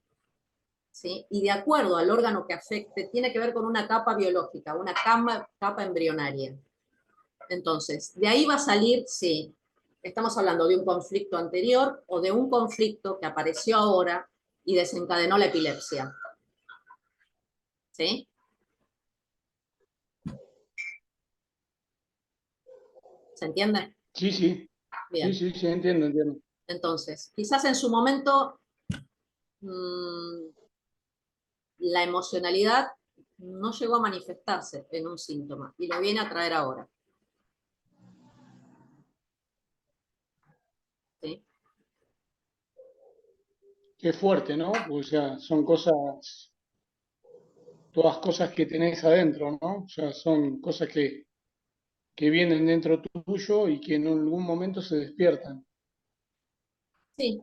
¿sí? Y de acuerdo al órgano que afecte, tiene que ver con una capa biológica, una capa embrionaria. Entonces, de ahí va a salir, sí, estamos hablando de un conflicto anterior o de un conflicto que apareció ahora y desencadenó la epilepsia. ¿Sí? ¿Se entiende? Sí, sí, Bien. sí, entiendo, entiendo. Entonces, quizás en su momento la emocionalidad no llegó a manifestarse en un síntoma y lo viene a traer ahora. ¿Sí? Qué fuerte, ¿no? O sea, son cosas, todas cosas que tenés adentro, ¿no? O sea, son cosas que vienen dentro tuyo y que en algún momento se despiertan. Sí.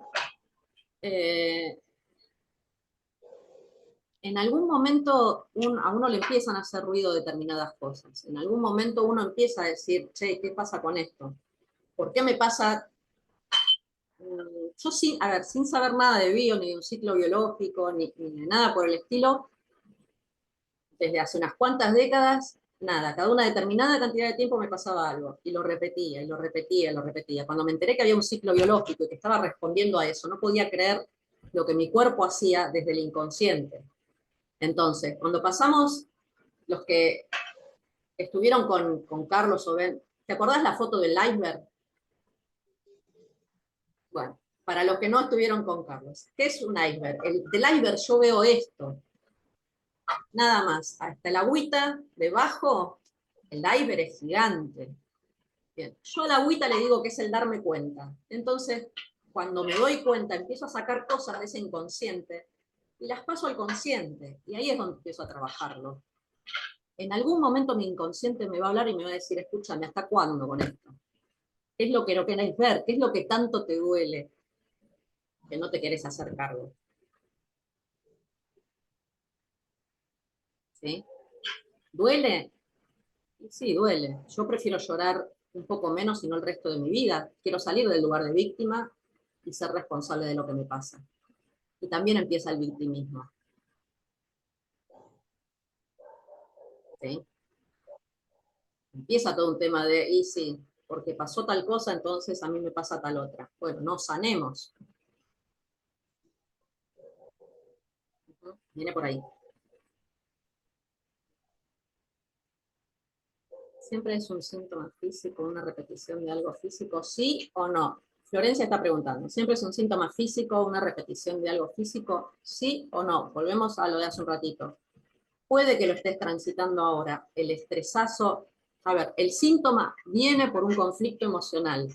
En algún momento a uno le empiezan a hacer ruido determinadas cosas. En algún momento uno empieza a decir, che, ¿qué pasa con esto? ¿Por qué me pasa? Yo sin saber nada de bio, ni de un ciclo biológico, ni de nada por el estilo, desde hace unas cuantas décadas, nada, cada una determinada cantidad de tiempo me pasaba algo, y lo repetía, y lo repetía, y lo repetía. Cuando me enteré que había un ciclo biológico y que estaba respondiendo a eso, no podía creer lo que mi cuerpo hacía desde el inconsciente. Entonces, cuando pasamos, los que estuvieron con Carlos o Ben, ¿te acordás la foto del iceberg? Bueno, para los que no estuvieron con Carlos, ¿qué es un iceberg? Del iceberg yo veo esto, nada más, hasta el agüita debajo, el iceberg es gigante. Bien. Yo a la agüita le digo que es el darme cuenta. Entonces, cuando me doy cuenta, empiezo a sacar cosas de ese inconsciente y las paso al consciente, y ahí es donde empiezo a trabajarlo. En algún momento mi inconsciente me va a hablar y me va a decir, escúchame, ¿hasta cuándo con esto? ¿Qué es lo que no querés ver? ¿Qué es lo que tanto te duele? Que no te querés hacer cargo. ¿Sí? ¿Duele? Sí, duele. Yo prefiero llorar un poco menos y no el resto de mi vida. Quiero salir del lugar de víctima y ser responsable de lo que me pasa. Y también empieza el victimismo. ¿Sí? Empieza todo un tema de, y sí, porque pasó tal cosa, entonces a mí me pasa tal otra. Bueno, no sanemos. Viene por ahí. ¿Siempre es un síntoma físico, una repetición de algo físico, sí o no? Florencia está preguntando, ¿siempre es un síntoma físico, una repetición de algo físico, sí o no? Volvemos a lo de hace un ratito. Puede que lo estés transitando ahora, el estresazo. A ver, el síntoma viene por un conflicto emocional.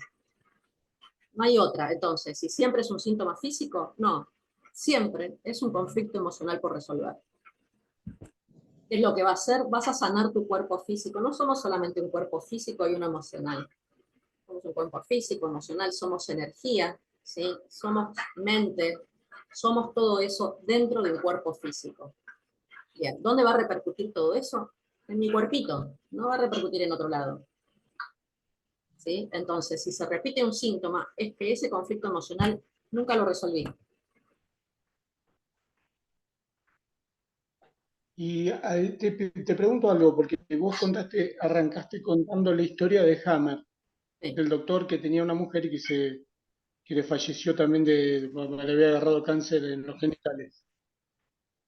No hay otra. Entonces, si siempre es un síntoma físico, no. Siempre es un conflicto emocional por resolver. ¿Qué es lo que va a hacer? Vas a sanar tu cuerpo físico. No somos solamente un cuerpo físico y uno emocional. Somos un cuerpo físico, emocional, somos energía, ¿sí? Somos mente, somos todo eso dentro de un cuerpo físico. Bien, ¿dónde va a repercutir todo eso? En mi cuerpito, no va a repercutir en otro lado. ¿Sí? Entonces, si se repite un síntoma, es que ese conflicto emocional nunca lo resolví. Y te pregunto algo, porque vos arrancaste contando la historia de Hammer, Sí. del doctor que tenía una mujer y que le falleció también le había agarrado cáncer en los genitales.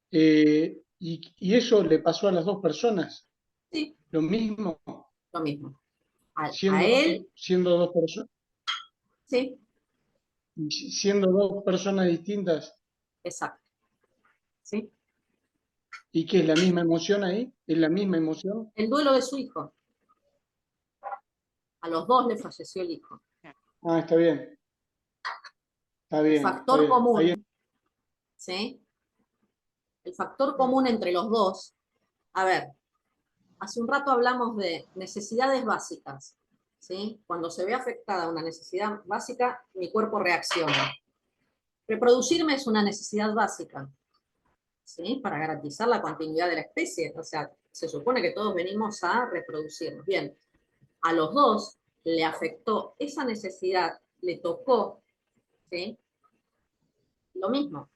Y eso le pasó a las dos personas, Sí, lo mismo, lo mismo. A siendo, él, siendo dos personas, sí, siendo dos personas distintas. exacto. ¿Sí? ¿Y qué es la misma emoción ahí? ¿Es la misma emoción? El duelo de su hijo. A los dos le falleció el hijo. Ah, está bien, está El bien, está factor bien. Ahí común, ¿sí? El factor común entre los dos, a ver, hace un rato hablamos de necesidades básicas, ¿sí? Cuando se ve afectada una necesidad básica, mi cuerpo reacciona. Reproducirme es una necesidad básica, ¿sí? Para garantizar la continuidad de la especie. O sea, se supone que todos venimos a reproducirnos. Bien, a los dos le afectó esa necesidad, le tocó, ¿sí? Lo mismo.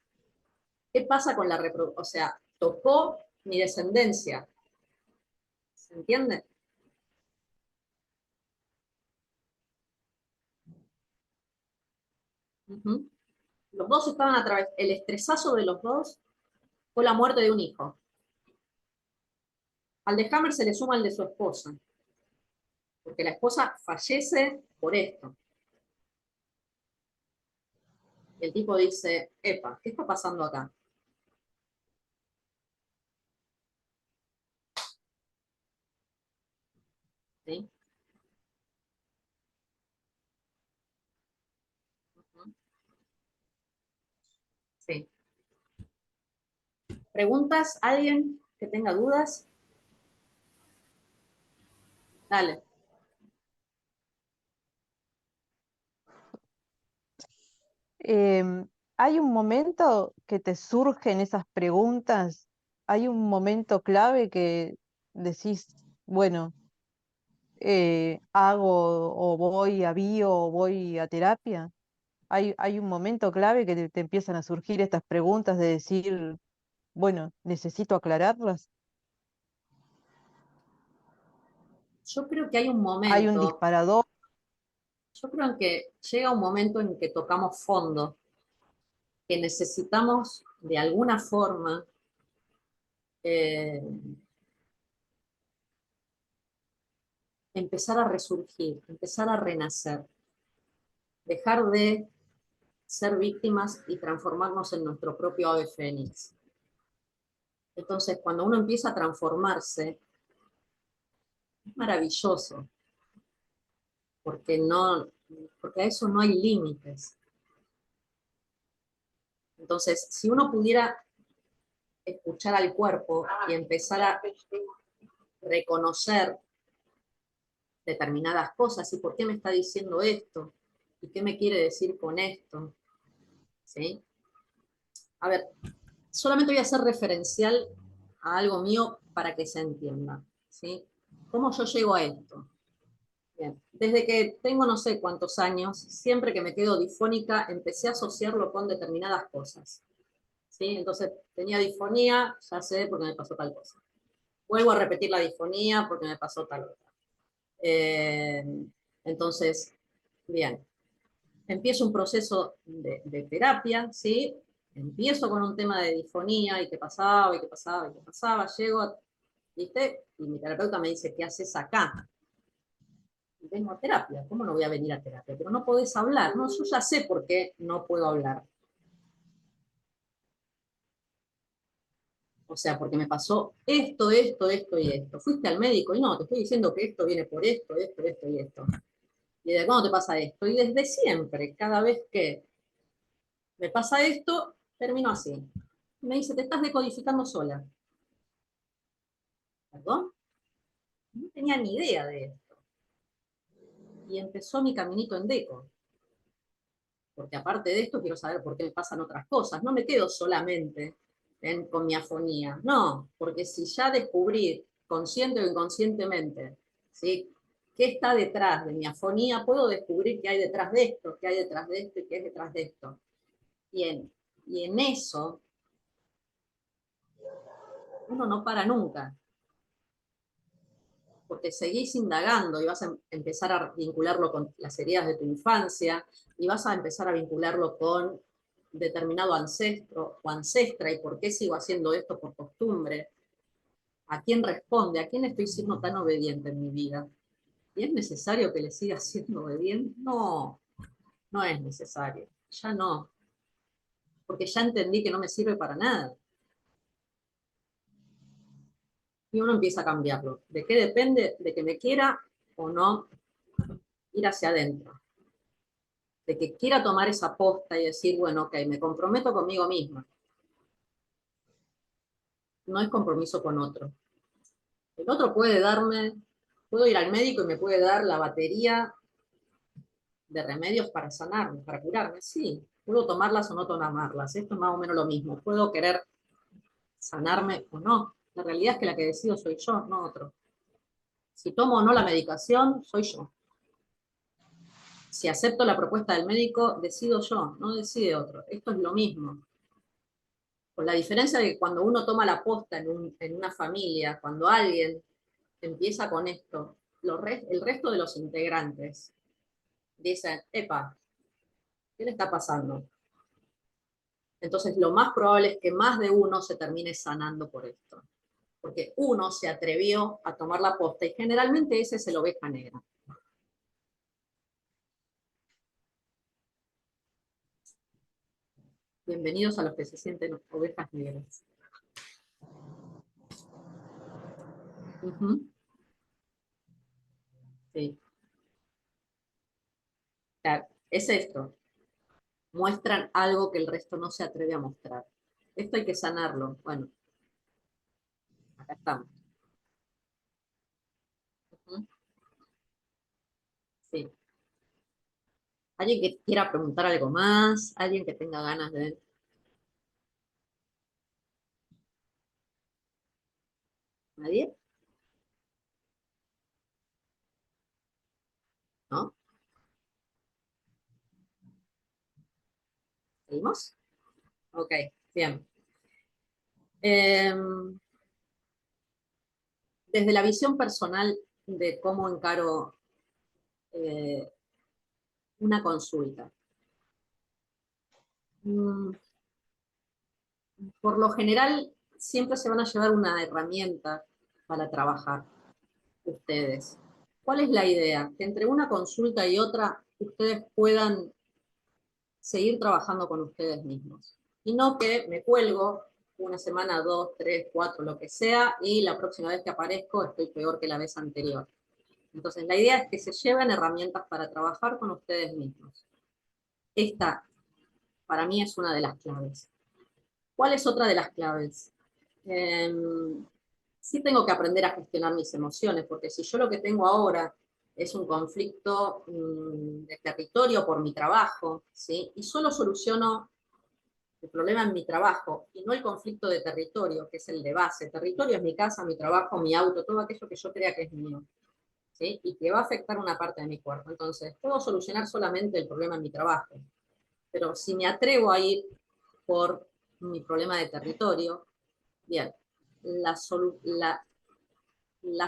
¿Qué pasa con la reproducción? O sea, tocó mi descendencia. ¿Se entiende? Ujú. Los dos estaban atravesados. El estresazo de los dos fue la muerte de un hijo. Al de Hammer se le suma el de su esposa, porque la esposa fallece por esto. El tipo dice, epa, ¿qué está pasando acá? ¿Sí? Ujú. Sí. ¿Preguntas? ¿Alguien que tenga dudas? Dale. ¿Hay un momento que te surgen esas preguntas? ¿Hay un momento clave que decís, bueno, hago o voy a bio o voy a terapia? ¿Hay un momento clave que te empiezan a surgir estas preguntas de decir, bueno, necesito aclararlas? Yo creo que hay un ¿Hay un momento, disparador? yo creo que llega un momento en que tocamos fondo, que necesitamos de alguna forma eh, empezar a resurgir, empezar a renacer, dejar de ser víctimas y transformarnos en nuestro propio ave fénix. Entonces, cuando uno empieza a transformarse, es maravilloso, porque, porque a eso no hay límites. Entonces, si uno pudiera escuchar al cuerpo y empezar a reconocer determinadas cosas, y por qué me está diciendo esto, y qué me quiere decir con esto, ¿sí? A ver, solamente voy a hacer referencial a algo mío para que se entienda, ¿sí? ¿Cómo yo llego a esto? Bien, desde que tengo no sé cuántos años, siempre que me quedo difónica, empecé a asociarlo con determinadas cosas, ¿sí? Entonces, tenía disfonía, ya sé porque me pasó tal cosa. Vuelvo a repetir la disfonía porque me pasó tal otra. Eh, entonces, bien, empiezo un proceso de terapia, ¿sí? Empiezo con un tema de disfonía y qué pasaba, y qué pasaba, y qué pasaba. Llego, ¿viste? Y mi terapeuta me dice, ¿qué haces acá? Y vengo a terapia. ¿Cómo no voy a venir a terapia? Pero no podés hablar. No, yo ya sé por qué no puedo hablar. O sea, porque me pasó esto, esto y esto. Fuiste al médico y no, te estoy diciendo que esto viene por esto, esto y esto. ¿Y desde cuándo te pasa esto? Y desde siempre, cada vez que me pasa esto, termino así. Me dice, te estás decodificando sola. ¿Perdón? No tenía ni idea de esto. Y empezó mi caminito en deco. Porque aparte de esto, quiero saber por qué me pasan otras cosas. No me quedo solamente con mi afonía. No, porque si ya descubrí, consciente o inconscientemente, ¿sí? ¿Qué está detrás de mi afonía? Puedo descubrir qué hay detrás de esto, qué hay detrás de esto y qué hay detrás de esto. Y en eso, uno no para nunca. Porque seguís indagando y vas a empezar a vincularlo con las heridas de tu infancia y vas a empezar a vincularlo con determinado ancestro o ancestra y por qué sigo haciendo esto por costumbre. ¿A quién responde? ¿A quién estoy siendo tan obediente en mi vida? ¿Y es necesario que le siga siendo obediente? No, no es necesario. Ya no. Porque ya entendí que no me sirve para nada. Y uno empieza a cambiarlo. ¿De qué depende? De que me quiera o no ir hacia adentro. De que quiera tomar esa posta y decir, bueno, ok, me comprometo conmigo misma. No es compromiso con otro. El otro puede darme, puedo ir al médico y me puede dar la batería de remedios para sanarme, para curarme, sí. Puedo tomarlas o no tomarlas, esto es más o menos lo mismo. Puedo querer sanarme o no. La realidad es que la que decido soy yo, no otro. Si tomo o no la medicación, soy yo. Si acepto la propuesta del médico, decido yo, no decide otro. Esto es lo mismo. Con la diferencia de que cuando uno toma la posta en una familia, cuando alguien empieza con esto, el resto de los integrantes dicen, epa, ¿Qué le está pasando? Entonces, lo más probable es que más de uno se termine sanando por esto. Porque uno se atrevió a tomar la posta y generalmente ese es el oveja negra. Bienvenidos a los que se sienten ovejas negras. Sí. Claro, es esto. Muestran algo que el resto no se atreve a mostrar. Esto hay que sanarlo. Bueno, acá estamos. Sí. ¿Alguien que quiera preguntar algo más? ¿Alguien que tenga ganas de...? ¿Nadie? ¿No? ¿Seguimos? Ok, bien. Desde la visión personal de cómo encaro una consulta. Por lo general, siempre se van a llevar una herramienta para trabajar ustedes. ¿Cuál es la idea? Que entre una consulta y otra, ustedes puedan seguir trabajando con ustedes mismos. Y no que me cuelgo una semana, 2, 3, 4, lo que sea, y la próxima vez que aparezco estoy peor que la vez anterior. Entonces, la idea es que se lleven herramientas para trabajar con ustedes mismos. Esta, para mí, es una de las claves. ¿Cuál es otra de las claves? Sí tengo que aprender a gestionar mis emociones, porque si yo lo que tengo ahora es un conflicto de territorio por mi trabajo, ¿sí? Y solo soluciono el problema en mi trabajo y no el conflicto de territorio, que es el de base. Territorio es mi casa, mi trabajo, mi auto, todo aquello que yo crea que es mío, ¿sí? Y que va a afectar una parte de mi cuerpo. Entonces, puedo solucionar solamente el problema en mi trabajo, pero si me atrevo a ir por mi problema de territorio, bien, la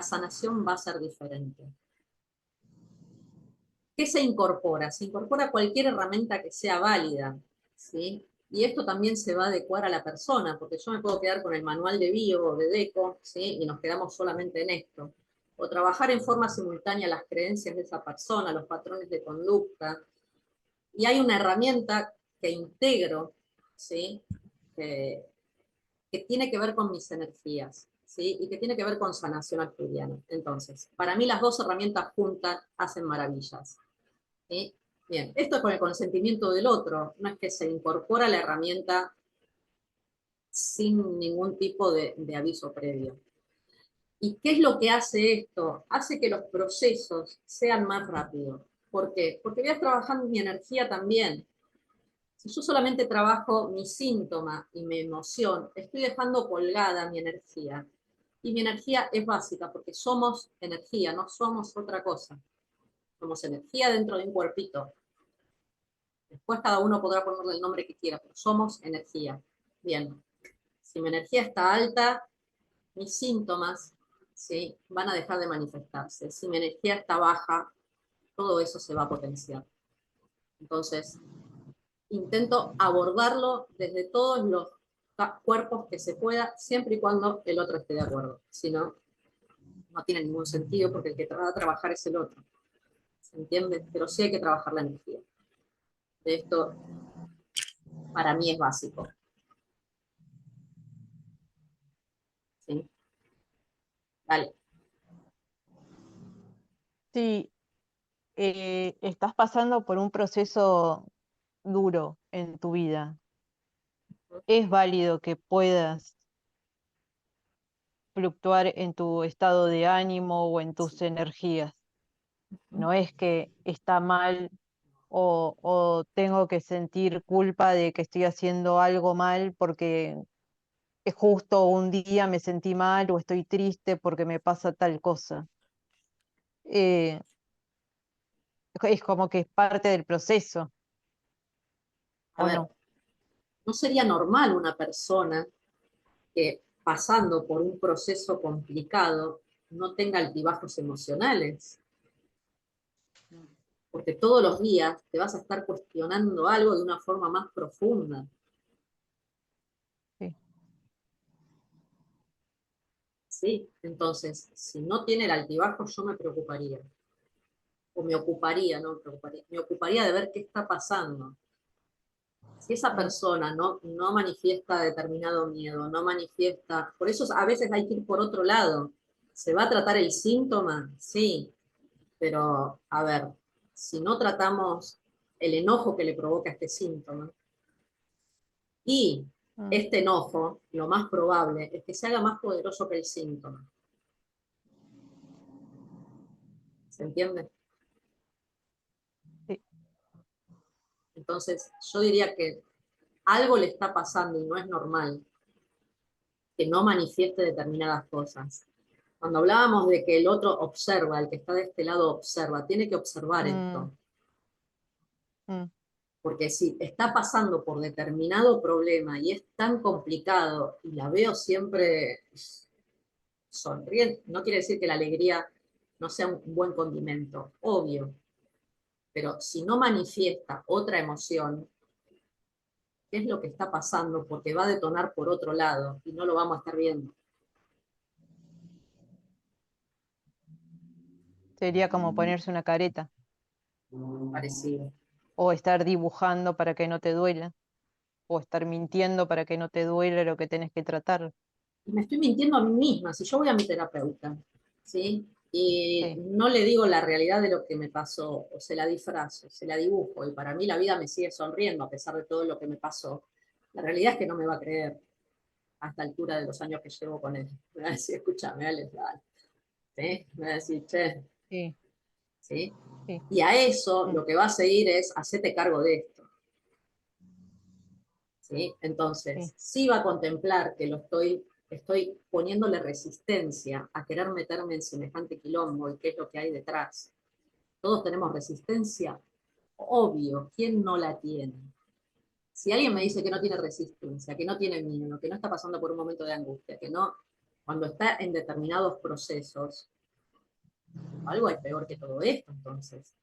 sanación va a ser diferente. ¿Qué se incorpora? Se incorpora cualquier herramienta que sea válida, ¿sí? Y esto también se va a adecuar a la persona, porque yo me puedo quedar con el manual de bio o de deco, ¿sí? Y nos quedamos solamente en esto. O trabajar en forma simultánea las creencias de esa persona, los patrones de conducta. Y hay una herramienta que integro, ¿sí? Que tiene que ver con mis energías, ¿sí? Y que tiene que ver con sanación arcturiana. Entonces, para mí las dos herramientas juntas hacen maravillas, ¿sí? Bien, esto es con el consentimiento del otro, no es que se incorpora la herramienta sin ningún tipo de aviso previo. ¿Y qué es lo que hace esto? Hace que los procesos sean más rápidos. ¿Por qué? Porque voy a trabajar mi energía también. Si yo solamente trabajo mi síntoma y mi emoción, estoy dejando colgada mi energía. Y mi energía es básica, porque somos energía, no somos otra cosa. Somos energía dentro de un cuerpito. Después cada uno podrá ponerle el nombre que quiera, pero somos energía. Bien, si mi energía está alta, mis síntomas, ¿sí?, van a dejar de manifestarse. Si mi energía está baja, todo eso se va a potenciar. Entonces, intento abordarlo desde todos los cuerpos que se pueda, siempre y cuando el otro esté de acuerdo. Si no, no tiene ningún sentido, porque el que va a trabajar es el otro. ¿Se entiende? Pero sí hay que trabajar la energía. Esto, para mí, es básico. ¿Sí? Vale. Si estás pasando por un proceso duro en tu vida, es válido que puedas fluctuar en tu estado de ánimo o en tus energías. No es que está mal o tengo que sentir culpa de que estoy haciendo algo mal porque es justo un día me sentí mal o estoy triste porque me pasa tal cosa. Eh, es como que es parte del proceso, A ¿o ver, no? ¿no sería normal una persona que pasando por un proceso complicado no tenga altibajos emocionales? Porque todos los días te vas a estar cuestionando algo de una forma más profunda. Sí. ¿Sí? Entonces, si no tiene el altibajo, yo me preocuparía. O me ocuparía, no me preocuparía. Me ocuparía de ver qué está pasando. Si esa persona no manifiesta determinado miedo, no manifiesta... Por eso a veces hay que ir por otro lado. ¿Se va a tratar el síntoma? Sí. Pero, a ver, si no tratamos el enojo que le provoca este síntoma, y este enojo, lo más probable es que se haga más poderoso que el síntoma. ¿Se entiende? Sí. Entonces, yo diría que algo le está pasando y no es normal que no manifieste determinadas cosas. Cuando hablábamos de que el otro observa, el que está de este lado observa, tiene que observar esto. Porque si está pasando por determinado problema y es tan complicado, y la veo siempre sonriente, no quiere decir que la alegría no sea un buen condimento, obvio, pero si no manifiesta otra emoción, ¿qué es lo que está pasando? Porque va a detonar por otro lado y no lo vamos a estar viendo. Sería como ponerse una careta Parecido. o estar dibujando para que no te duela o estar mintiendo para que no te duela lo que tenés que tratar. Y me estoy mintiendo a mí misma, si yo voy a mi terapeuta, ¿sí? Y Sí. no le digo la realidad de lo que me pasó, o se la disfrazo, se la dibujo, y para mí la vida me sigue sonriendo a pesar de todo lo que me pasó. La realidad es que no me va a creer a esta altura de los años que llevo con él. Me va a decir, escúchame, Alex, dale. ¿Sí? Me va a decir, che, Sí. ¿sí? Sí. Y a eso lo que va a seguir es, hacete cargo de esto. ¿Sí? Entonces, sí va a contemplar que lo estoy poniéndole resistencia a querer meterme en semejante quilombo y qué es lo que hay detrás. Todos tenemos resistencia, obvio, ¿quién no la tiene? Si alguien me dice que no tiene resistencia, que no tiene miedo, que no está pasando por un momento de angustia, que no, cuando está en determinados procesos, algo hay peor que todo esto, entonces.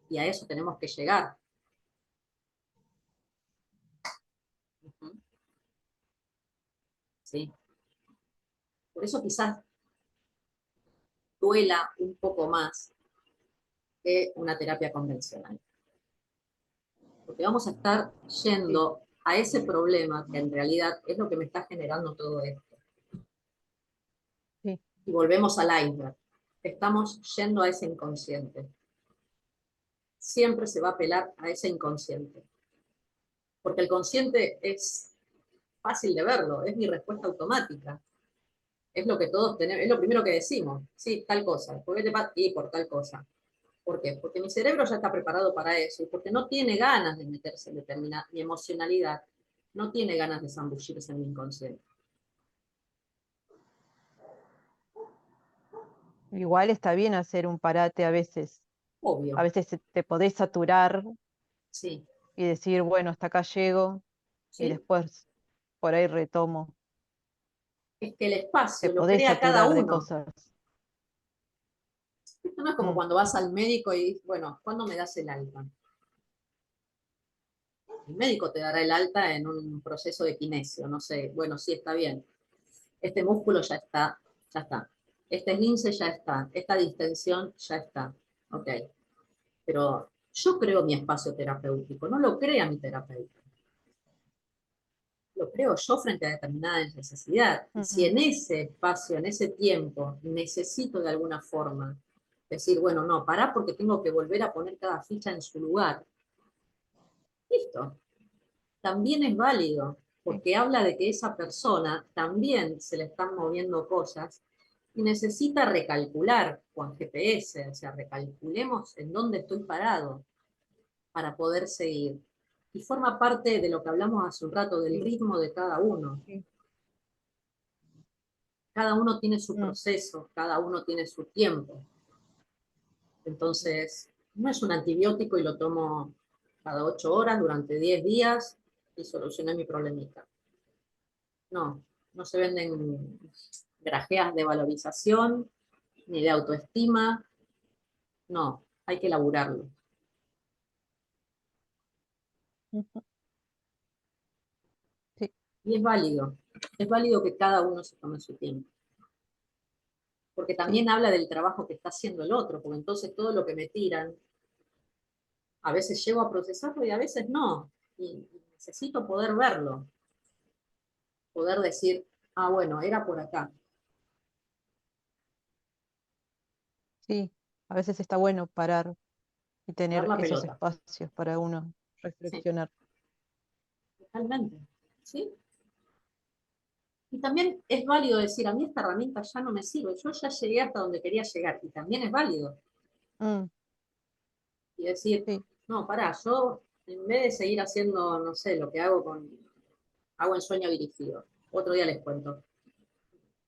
Y a eso tenemos que llegar. ¿Sí? Por eso quizás duela un poco más que una terapia convencional. Porque vamos a estar yendo a ese problema que en realidad es lo que me está generando todo esto. Sí. Y volvemos al iceberg. Estamos yendo a ese inconsciente. Siempre se va a apelar a ese inconsciente. Porque el consciente es fácil de verlo, es mi respuesta automática. Es lo que todos tenemos, es lo primero que decimos. Sí, tal cosa. ¿Por qué te pasa? Y por tal cosa. ¿Por qué? Porque mi cerebro ya está preparado para eso y porque no tiene ganas de meterse en determinada, mi emocionalidad no tiene ganas de zambullirse en mi inconsciente. Igual está bien hacer un parate a veces. Obvio. A veces te podés saturar Sí. y decir, bueno, hasta acá llego ¿Sí? y después por ahí retomo. Es que el Te espacio lo podés crea cada saturar de uno. cosas. Esto no es como cuando vas al médico y dices, bueno, ¿cuándo me das el alta? El médico te dará el alta en un proceso de kinesio, no sé, bueno, sí, está bien. Este músculo ya está, ya está. Este esguince ya está, esta distensión ya está. Ok. Pero yo creo mi espacio terapéutico, no lo crea mi terapeuta. Lo creo yo frente a determinada necesidad. Y si en ese espacio, en ese tiempo, necesito de alguna forma decir, bueno, no, pará porque tengo que volver a poner cada ficha en su lugar. Listo. También es válido, porque habla de que esa persona también se le están moviendo cosas y necesita recalcular con GPS, o sea, recalculemos en dónde estoy parado para poder seguir. Y forma parte de lo que hablamos hace un rato, del ritmo de cada uno. Cada uno tiene su proceso, cada uno tiene su tiempo. Entonces, no es un antibiótico y lo tomo cada 8 horas durante 10 días y solucioné mi problemita. No, no se venden grajeas de valorización, ni de autoestima, No, hay que elaborarlo. Ujú. Sí, Y es válido que cada uno se tome su tiempo. Porque también sí, habla del trabajo que está haciendo el otro, porque entonces todo lo que me tiran, a veces llego a procesarlo y a veces no. Y necesito poder verlo, poder decir, ah, bueno, era por acá. sí. A veces está bueno parar y Dar tener la esos pelota. espacios para uno Sí, reflexionar. totalmente. ¿Sí? Y también es válido decir, a mí esta herramienta ya no me sirve, yo ya llegué hasta donde quería llegar, y también es válido. Mm, Y decir, sí, no, pará, yo en vez de seguir haciendo, no sé, lo que hago en sueño dirigido, otro día les cuento.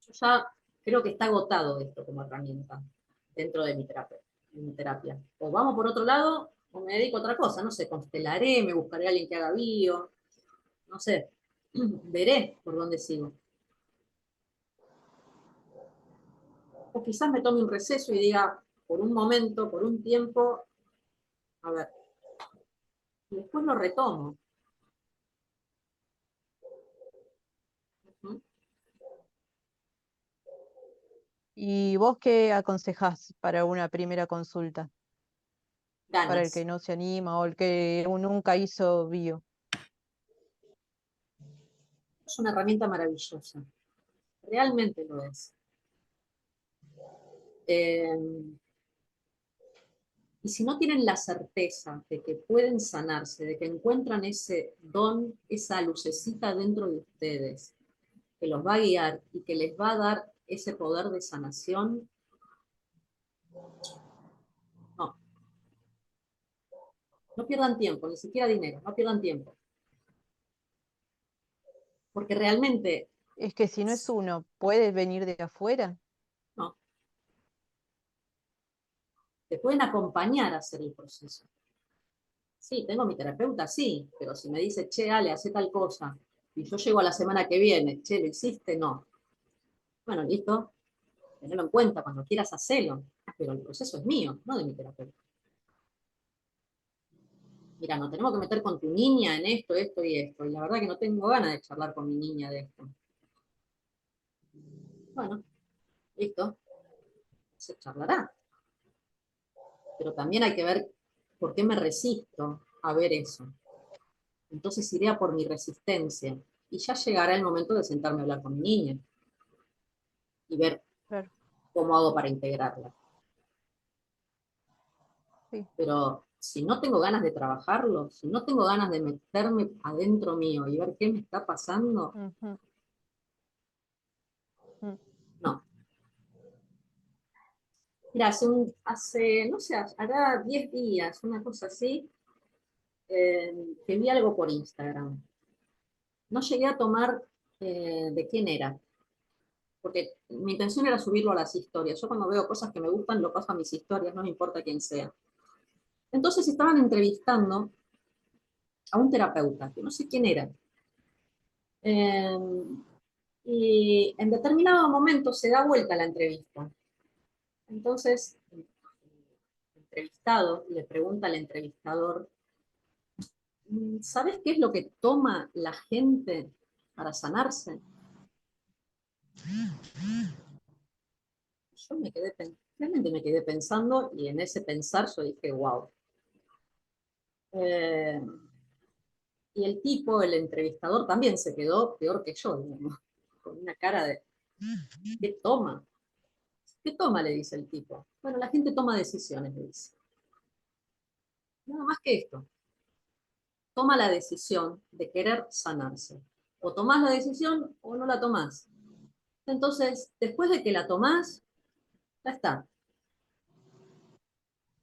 Yo ya creo que está agotado esto como herramienta dentro de mi terapia. O vamos por otro lado, o me dedico a otra cosa, no sé, constelaré, me buscaré a alguien que haga bio, no sé, veré por dónde sigo. O quizás me tome un receso y diga, por un momento, por un tiempo, a ver, y después lo retomo. ¿Mm? ¿y vos qué aconsejás para una primera consulta? Para el que Ganas. no se anima o el que nunca hizo bio. Es una herramienta maravillosa. Realmente lo es. Eh, y si no tienen la certeza de que pueden sanarse, de que encuentran ese don, esa lucecita dentro de ustedes, que los va a guiar y que les va a dar ese poder de sanación, no, no pierdan tiempo, ni siquiera dinero, no pierdan tiempo. Porque realmente, Es que si no es uno, ¿puede venir de afuera? no, te pueden acompañar a hacer el proceso. Sí, tengo mi terapeuta, sí, pero si me dice, che, Ale, hace tal cosa, y yo llego a la semana que viene, che, ¿lo hiciste? No. Bueno, listo, tenelo en cuenta, cuando quieras hacelo, pero el proceso es mío, no de mi terapeuta. Mira, nos tenemos que meter con tu niña en esto, esto y esto, y la verdad que no tengo ganas de charlar con mi niña de esto. Bueno, listo, se charlará. Pero también hay que ver por qué me resisto a ver eso. Entonces iré a por mi resistencia, y ya llegará el momento de sentarme a hablar con mi niña y ver Claro, cómo hago para integrarla. sí. Pero si no tengo ganas de trabajarlo, si no tengo ganas de meterme adentro mío y ver qué me está pasando, Ujú, mm. no. Mira, no sé, hará 10 días, una cosa así, que vi algo por Instagram. No llegué a tomar de quién era, porque mi intención era subirlo a las historias. Yo cuando veo cosas que me gustan, lo paso a mis historias, no me importa quién sea. Entonces estaban entrevistando a un terapeuta, que no sé quién era. Eh, y en determinado momento se da vuelta la entrevista. Entonces, el entrevistado le pregunta al entrevistador, ¿sabes qué es lo que toma la gente para sanarse? Yo realmente me quedé pensando y en ese pensar yo dije, wow. Eh, y el tipo, el entrevistador, también se quedó peor que yo, digamos, con una cara de, ¿qué toma? ¿Qué toma? Le dice el tipo. Bueno, la gente toma decisiones, le dice. Nada más que esto. Toma la decisión de querer sanarse. O tomás la decisión o no la tomás. Entonces, después de que la tomás, ya está.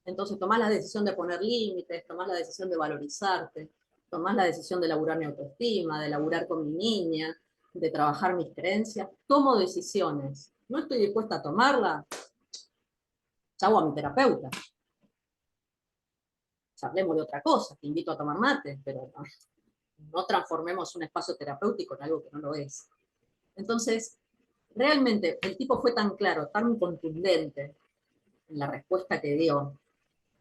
Entonces tomás la decisión de poner límites, tomás la decisión de valorizarte, tomás la decisión de laburar mi autoestima, de laburar con mi niña, de trabajar mis creencias. Tomo decisiones. No estoy dispuesta a tomarla, chau a mi terapeuta. Hablemos de otra cosa, te invito a tomar mate, pero no transformemos un espacio terapéutico en algo que no lo es. Entonces, realmente el tipo fue tan claro, tan contundente en la respuesta que dio,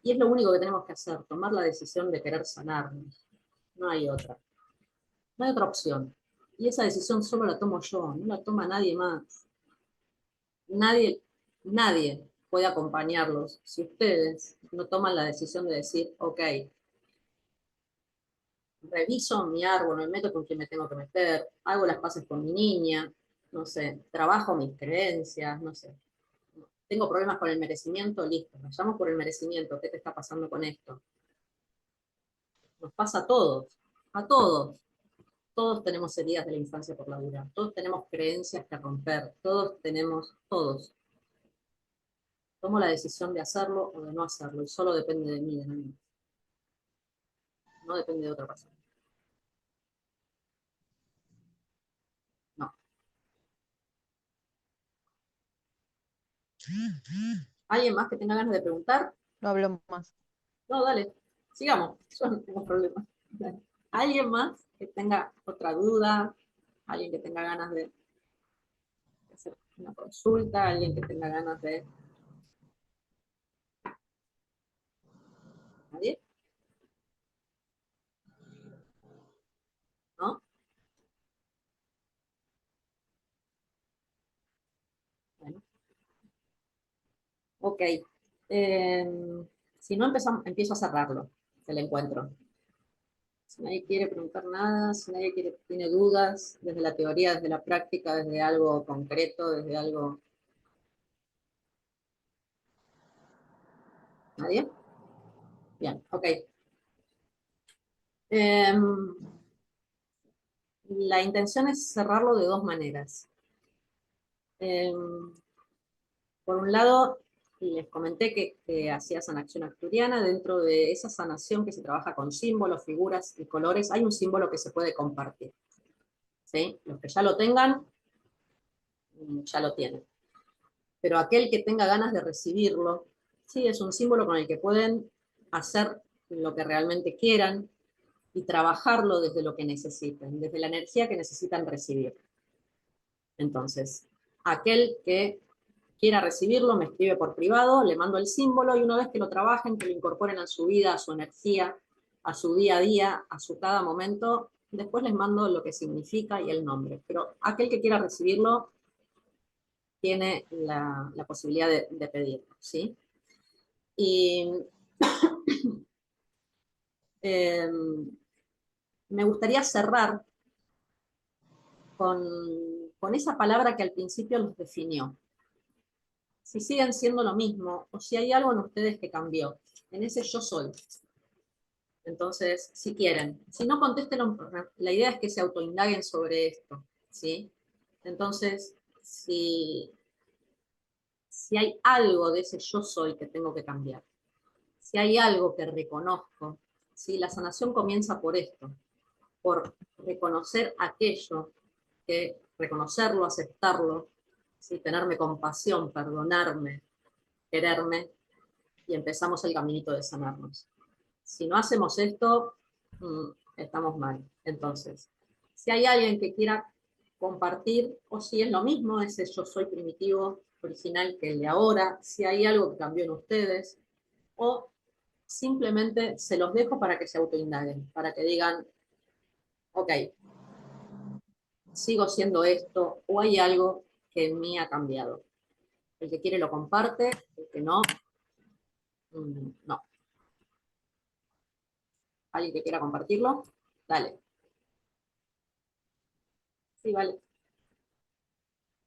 Y es lo único que tenemos que hacer, tomar la decisión de querer sanarnos. No hay otra. No hay otra opción. Y esa decisión solo la tomo yo, no la toma nadie más. Nadie, nadie puede acompañarlos si ustedes no toman la decisión de decir, ok, reviso mi árbol, me meto con quien me tengo que meter, hago las paces con mi niña, no sé, trabajo mis creencias, no sé. Tengo problemas con el merecimiento, listo, vayamos por el merecimiento, ¿qué te está pasando con esto? Nos pasa a todos, a todos. Todos tenemos heridas de la infancia por labura, todos tenemos creencias que romper, todos. Tomo la decisión de hacerlo o de no hacerlo, y solo depende de mí, de mí. No depende de otra persona. No. ¿Alguien más que tenga ganas de preguntar? No hablo más. No, dale, sigamos, yo no tengo problema. Dale. ¿Alguien más que tenga otra duda? ¿Alguien que tenga ganas de hacer una consulta? ¿Alguien que tenga ganas de... ¿Nadie? ¿No? Bueno. Ok. Si no empiezo a cerrarlo, el encuentro. Si nadie quiere preguntar nada, si nadie tiene dudas, desde la teoría, desde la práctica, desde algo concreto, desde algo... ¿Nadie? Bien, ok. La intención es cerrarlo de dos maneras. Por un lado, les comenté que hacía sanación acturiana. Dentro de esa sanación que se trabaja con símbolos, figuras y colores, hay un símbolo que se puede compartir. ¿Sí? Los que ya lo tengan, ya lo tienen. Pero aquel que tenga ganas de recibirlo, sí, es un símbolo con el que pueden hacer lo que realmente quieran y trabajarlo desde lo que necesiten, desde la energía que necesitan recibir. Entonces, aquel que quiera recibirlo me escribe por privado, le mando el símbolo y una vez que lo trabajen, que lo incorporen a su vida, a su energía, a su día a día, a su cada momento, después les mando lo que significa y el nombre. Pero aquel que quiera recibirlo tiene la posibilidad de pedirlo, ¿sí? Y me gustaría cerrar con esa palabra que al principio los definió. Si siguen siendo lo mismo, o si hay algo en ustedes que cambió, en ese yo soy. Entonces, si quieren. Si no, contéstenlo. La idea es que se autoindaguen sobre esto, ¿sí? Entonces, si hay algo de ese yo soy que tengo que cambiar, si hay algo que reconozco, ¿sí? La sanación comienza por esto, por reconocer aquello, que reconocerlo, aceptarlo, ¿sí? Tenerme compasión, perdonarme, quererme, y empezamos el caminito de sanarnos. Si no hacemos esto, estamos mal. Entonces, si hay alguien que quiera compartir, o si es lo mismo, ese yo soy primitivo, original que el de ahora, si hay algo que cambió en ustedes, o simplemente se los dejo para que se autoindaguen, para que digan, ok, sigo siendo esto, o hay algo que en mí ha cambiado. El que quiere lo comparte, el que no, no. ¿Alguien que quiera compartirlo? Dale. Sí, vale.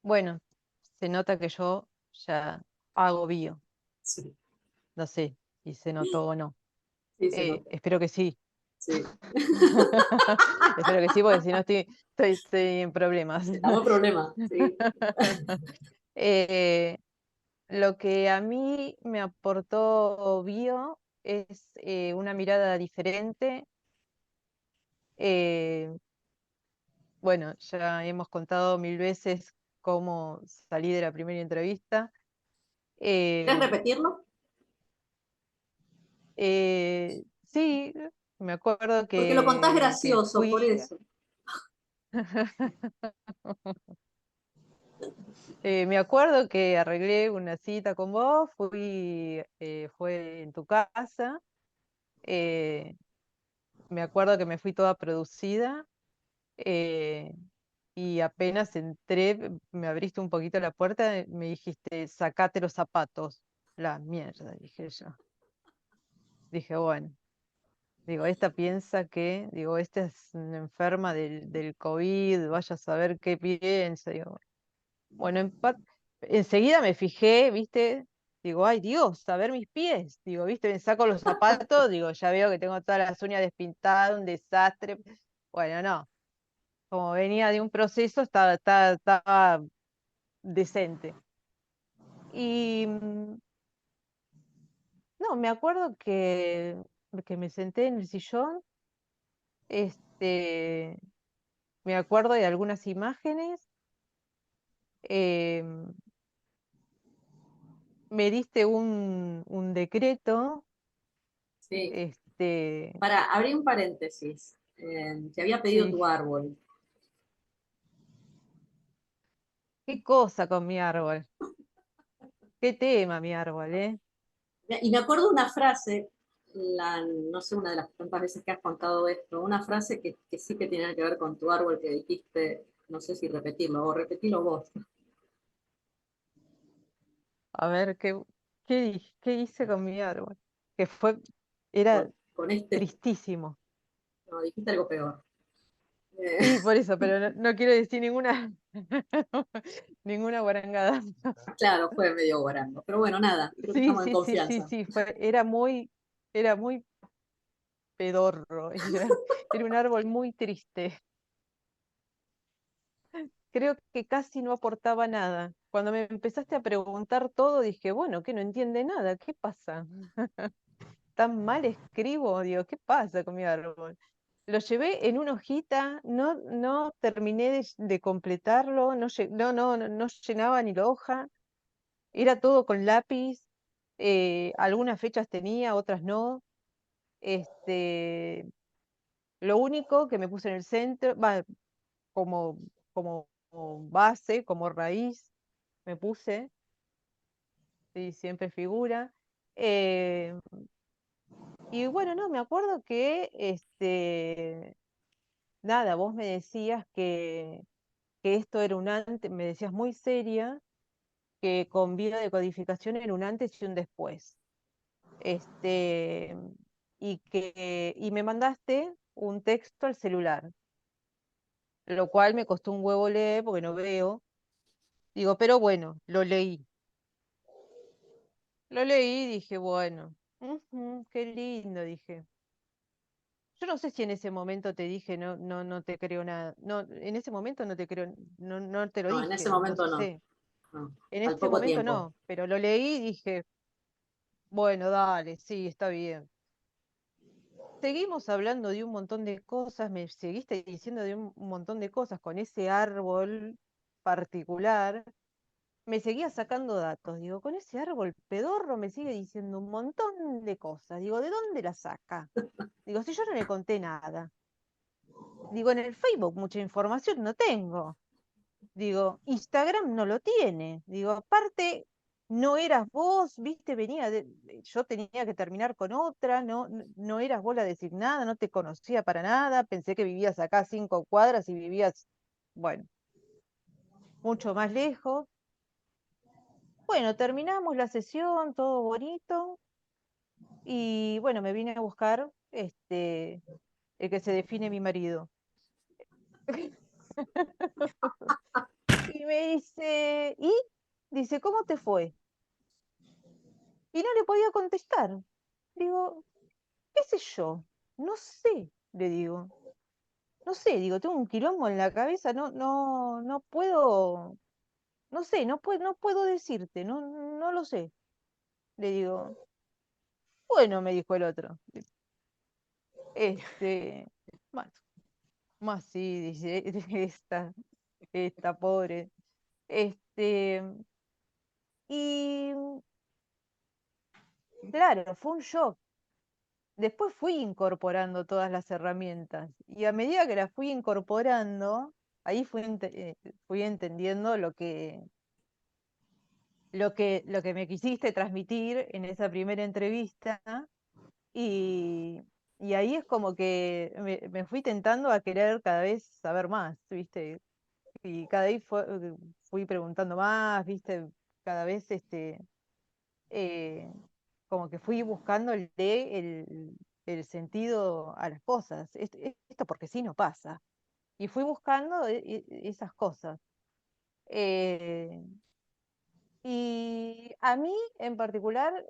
Bueno, se nota que yo ya hago bio. Sí, No sé si se notó o no. sí, se nota. Espero que sí. Sí. Espero que sí, porque si no estoy en problemas. Estamos en problema, sí. Eh, lo que a mí me aportó bio es una mirada diferente. Eh, bueno, ya hemos contado 1000 veces cómo salí de la primera entrevista. ¿Quieres Eh, repetirlo? sí, me acuerdo Porque lo contás que gracioso, por fui. eso. Me acuerdo que arreglé una cita con vos, fue en tu casa. eh, Me acuerdo que me fui toda producida. eh, y apenas entré, me abriste un poquito la puerta, me dijiste, sacate los zapatos. La mierda, dije yo. Dije, bueno, digo, esta piensa que, digo, esta es una enferma del COVID, vaya a saber qué piensa. Digo, bueno, enseguida me fijé, ¿viste? Digo, ay Dios, a ver mis pies. Digo, ¿viste? Me saco los zapatos, digo, ya veo que tengo todas las uñas despintadas, un desastre. Bueno, no. Como venía de un proceso, estaba decente. Y no, me acuerdo que me senté en el sillón, este, me acuerdo de algunas imágenes. em, Me diste un decreto. Sí. este, Para abrir un paréntesis, te había pedido sí, tu árbol. qué cosa con mi árbol, qué tema mi árbol, ¿eh? Y me acuerdo una frase, no sé, una de las tantas veces que has contado esto, una frase que sí que tiene que ver con tu árbol que dijiste, no sé si repetirlo o repetirlo vos. A ver, ¿qué hice con mi árbol? Que era Con este, tristísimo. no, dijiste algo peor. Sí, por eso, pero no quiero decir ninguna, ninguna guarangada. Claro, fue medio guarango, pero bueno, nada, creo que Sí, estamos en sí, sí, sí, confianza. sí, era muy pedorro, era un árbol muy triste. Creo que casi no aportaba nada. Cuando me empezaste a preguntar todo, dije, bueno, que no entiende nada, ¿qué pasa? ¿Tan mal escribo? Digo, ¿qué pasa con mi árbol? Lo llevé en una hojita, no terminé de completarlo, no llenaba ni la hoja, era todo con lápiz. Algunas fechas tenía, otras no. Este, lo único que me puse en el centro, como, como base, como raíz, me puse, sí, siempre figura. Eh, y bueno, no, me acuerdo que, nada, vos me decías que esto era un antes, me decías muy seria, que con biodecodificación era un antes y un después. Este, y me mandaste un texto al celular, lo cual me costó un huevo leer porque no veo. Digo, pero bueno, lo leí. Lo leí y dije, bueno, ujú, qué lindo, dije. Yo no sé si en ese momento te dije, no te creo nada. No, en ese momento no te creo, no te lo No, en ese dije, no momento no, sé. no, En al ese poco momento tiempo. no, pero lo leí y dije, bueno, dale, sí, está bien. Seguimos hablando de un montón de cosas, me seguiste diciendo de un montón de cosas con ese árbol particular. Me seguía sacando datos, digo, con ese árbol pedorro me sigue diciendo un montón de cosas. Digo, ¿de dónde la saca? Digo, si yo no le conté nada. Digo, en el Facebook mucha información no tengo. Digo, Instagram no lo tiene. Digo, aparte, no eras vos, viste, yo tenía que terminar con otra, no eras vos la designada, no te conocía para nada, pensé que vivías acá a 5 cuadras y vivías, bueno, mucho más lejos. Bueno, terminamos la sesión, todo bonito, y bueno, me vine a buscar el que se define mi marido. Y me dice, ¿y? Dice, ¿cómo te fue? Y no le podía contestar. Digo, qué sé yo, no sé, le digo. No sé, digo, tengo un quilombo en la cabeza, no puedo, no sé, no puedo decirte, no lo sé. Le digo, bueno, me dijo el otro. Este, más, más sí, dice, esta pobre. Este, y claro, fue un shock. Después fui incorporando todas las herramientas y a medida que las fui incorporando, ahí fui entendiendo lo que me quisiste transmitir en esa primera entrevista, y, y ahí es como que me fui tentando a querer cada vez saber más, ¿viste? Y cada vez fui preguntando más, ¿viste? Cada vez eh, como que fui buscándole el sentido a las cosas. Esto porque sí no pasa. Y fui buscando esas cosas. Eh, y a mí en particular,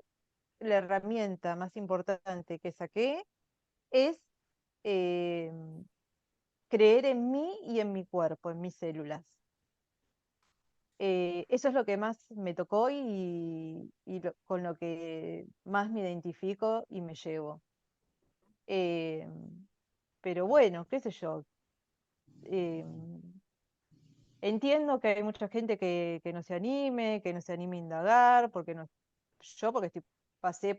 la herramienta más importante que saqué es eh, creer en mí y en mi cuerpo, en mis células. Eso es lo que más me tocó con lo que más me identifico y me llevo. Eh, pero bueno, qué sé yo. eh, Entiendo que hay mucha gente que no se anime, que no se anime a indagar, porque pasé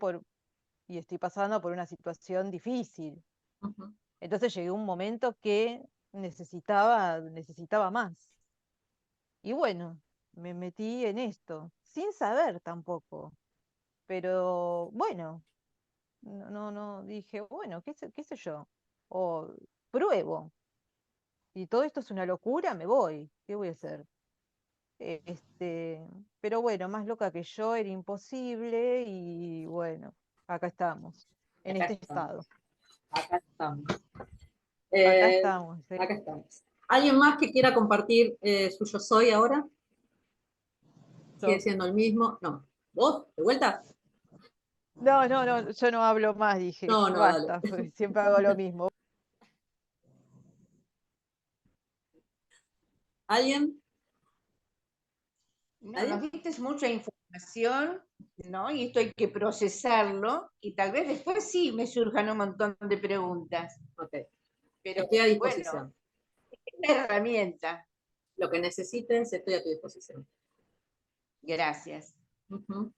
y estoy pasando por una situación difícil. Ujú. Entonces llegué a un momento que necesitaba más. Y bueno, me metí en esto, sin saber tampoco. Pero bueno, no, dije, bueno, qué sé yo. O pruebo. Si todo esto es una locura, me voy. ¿Qué voy a hacer? Pero bueno, más loca que yo era imposible y bueno, acá estamos, en Acá este estamos, estado. acá estamos. Acá Eh, estamos. acá estamos. ¿Alguien más que quiera compartir su yo soy ahora? ¿Sigue Yo. siendo el mismo? No. ¿Vos? ¿De vuelta? No, yo no hablo más, dije, No, no, dale. basta, siempre hago lo mismo. ¿Alguien? No, nos ¿Nadie? diste mucha información, ¿no? Y esto hay que procesarlo y tal vez después sí me surjan un montón de preguntas. Ok. Pero Estoy a bueno, disposición. es una herramienta. Lo que necesites, estoy a tu disposición. Gracias. Ujú.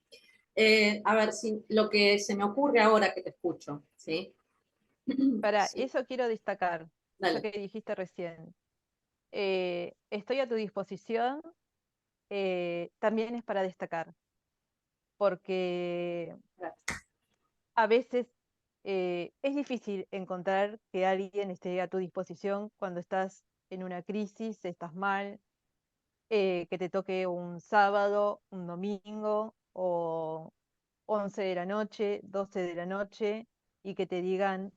A ver, si lo que se me ocurre ahora que te escucho, ¿sí? Para Sí, eso quiero destacar, eso dale. que dijiste recién. Estoy a tu disposición, también es para destacar, porque Gracias. a veces es difícil encontrar que alguien esté a tu disposición cuando estás en una crisis, estás mal, que te toque un sábado, un domingo o 11 de la noche, 12 de la noche y que te digan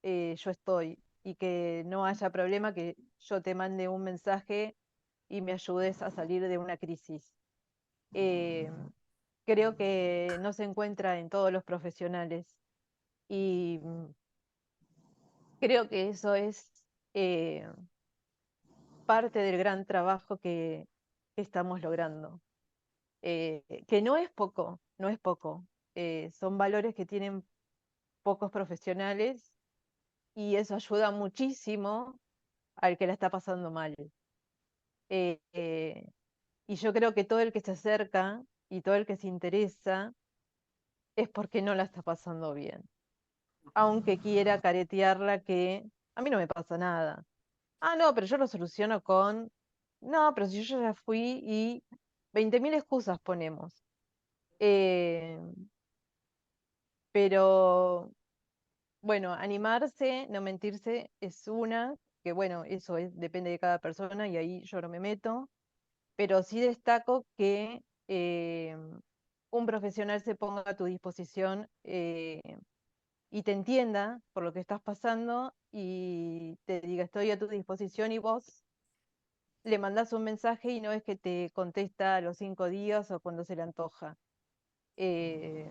yo estoy y que no haya problema que yo te mande un mensaje y me ayudes a salir de una crisis. Eh, Creo que no se encuentra en todos los profesionales y creo que eso es eh, parte del gran trabajo que estamos logrando. Que no es poco, no es poco. Son valores que tienen pocos profesionales y eso ayuda muchísimo al que la está pasando mal. Eh, eh, y yo creo que todo el que se acerca y todo el que se interesa es porque no la está pasando bien, aunque quiera caretearla que a mí no me pasa nada. Ah, no, pero yo lo soluciono con... No, pero si yo ya fui y 20.000 excusas ponemos. Eh, pero bueno, animarse, no mentirse es una, que bueno, depende de cada persona y ahí yo no me meto, pero sí destaco que un profesional se ponga a tu disposición y te entienda por lo que estás pasando y te diga estoy a tu disposición y vos le mandás un mensaje y no es que te contesta a los 5 días o cuando se le antoja. Eh,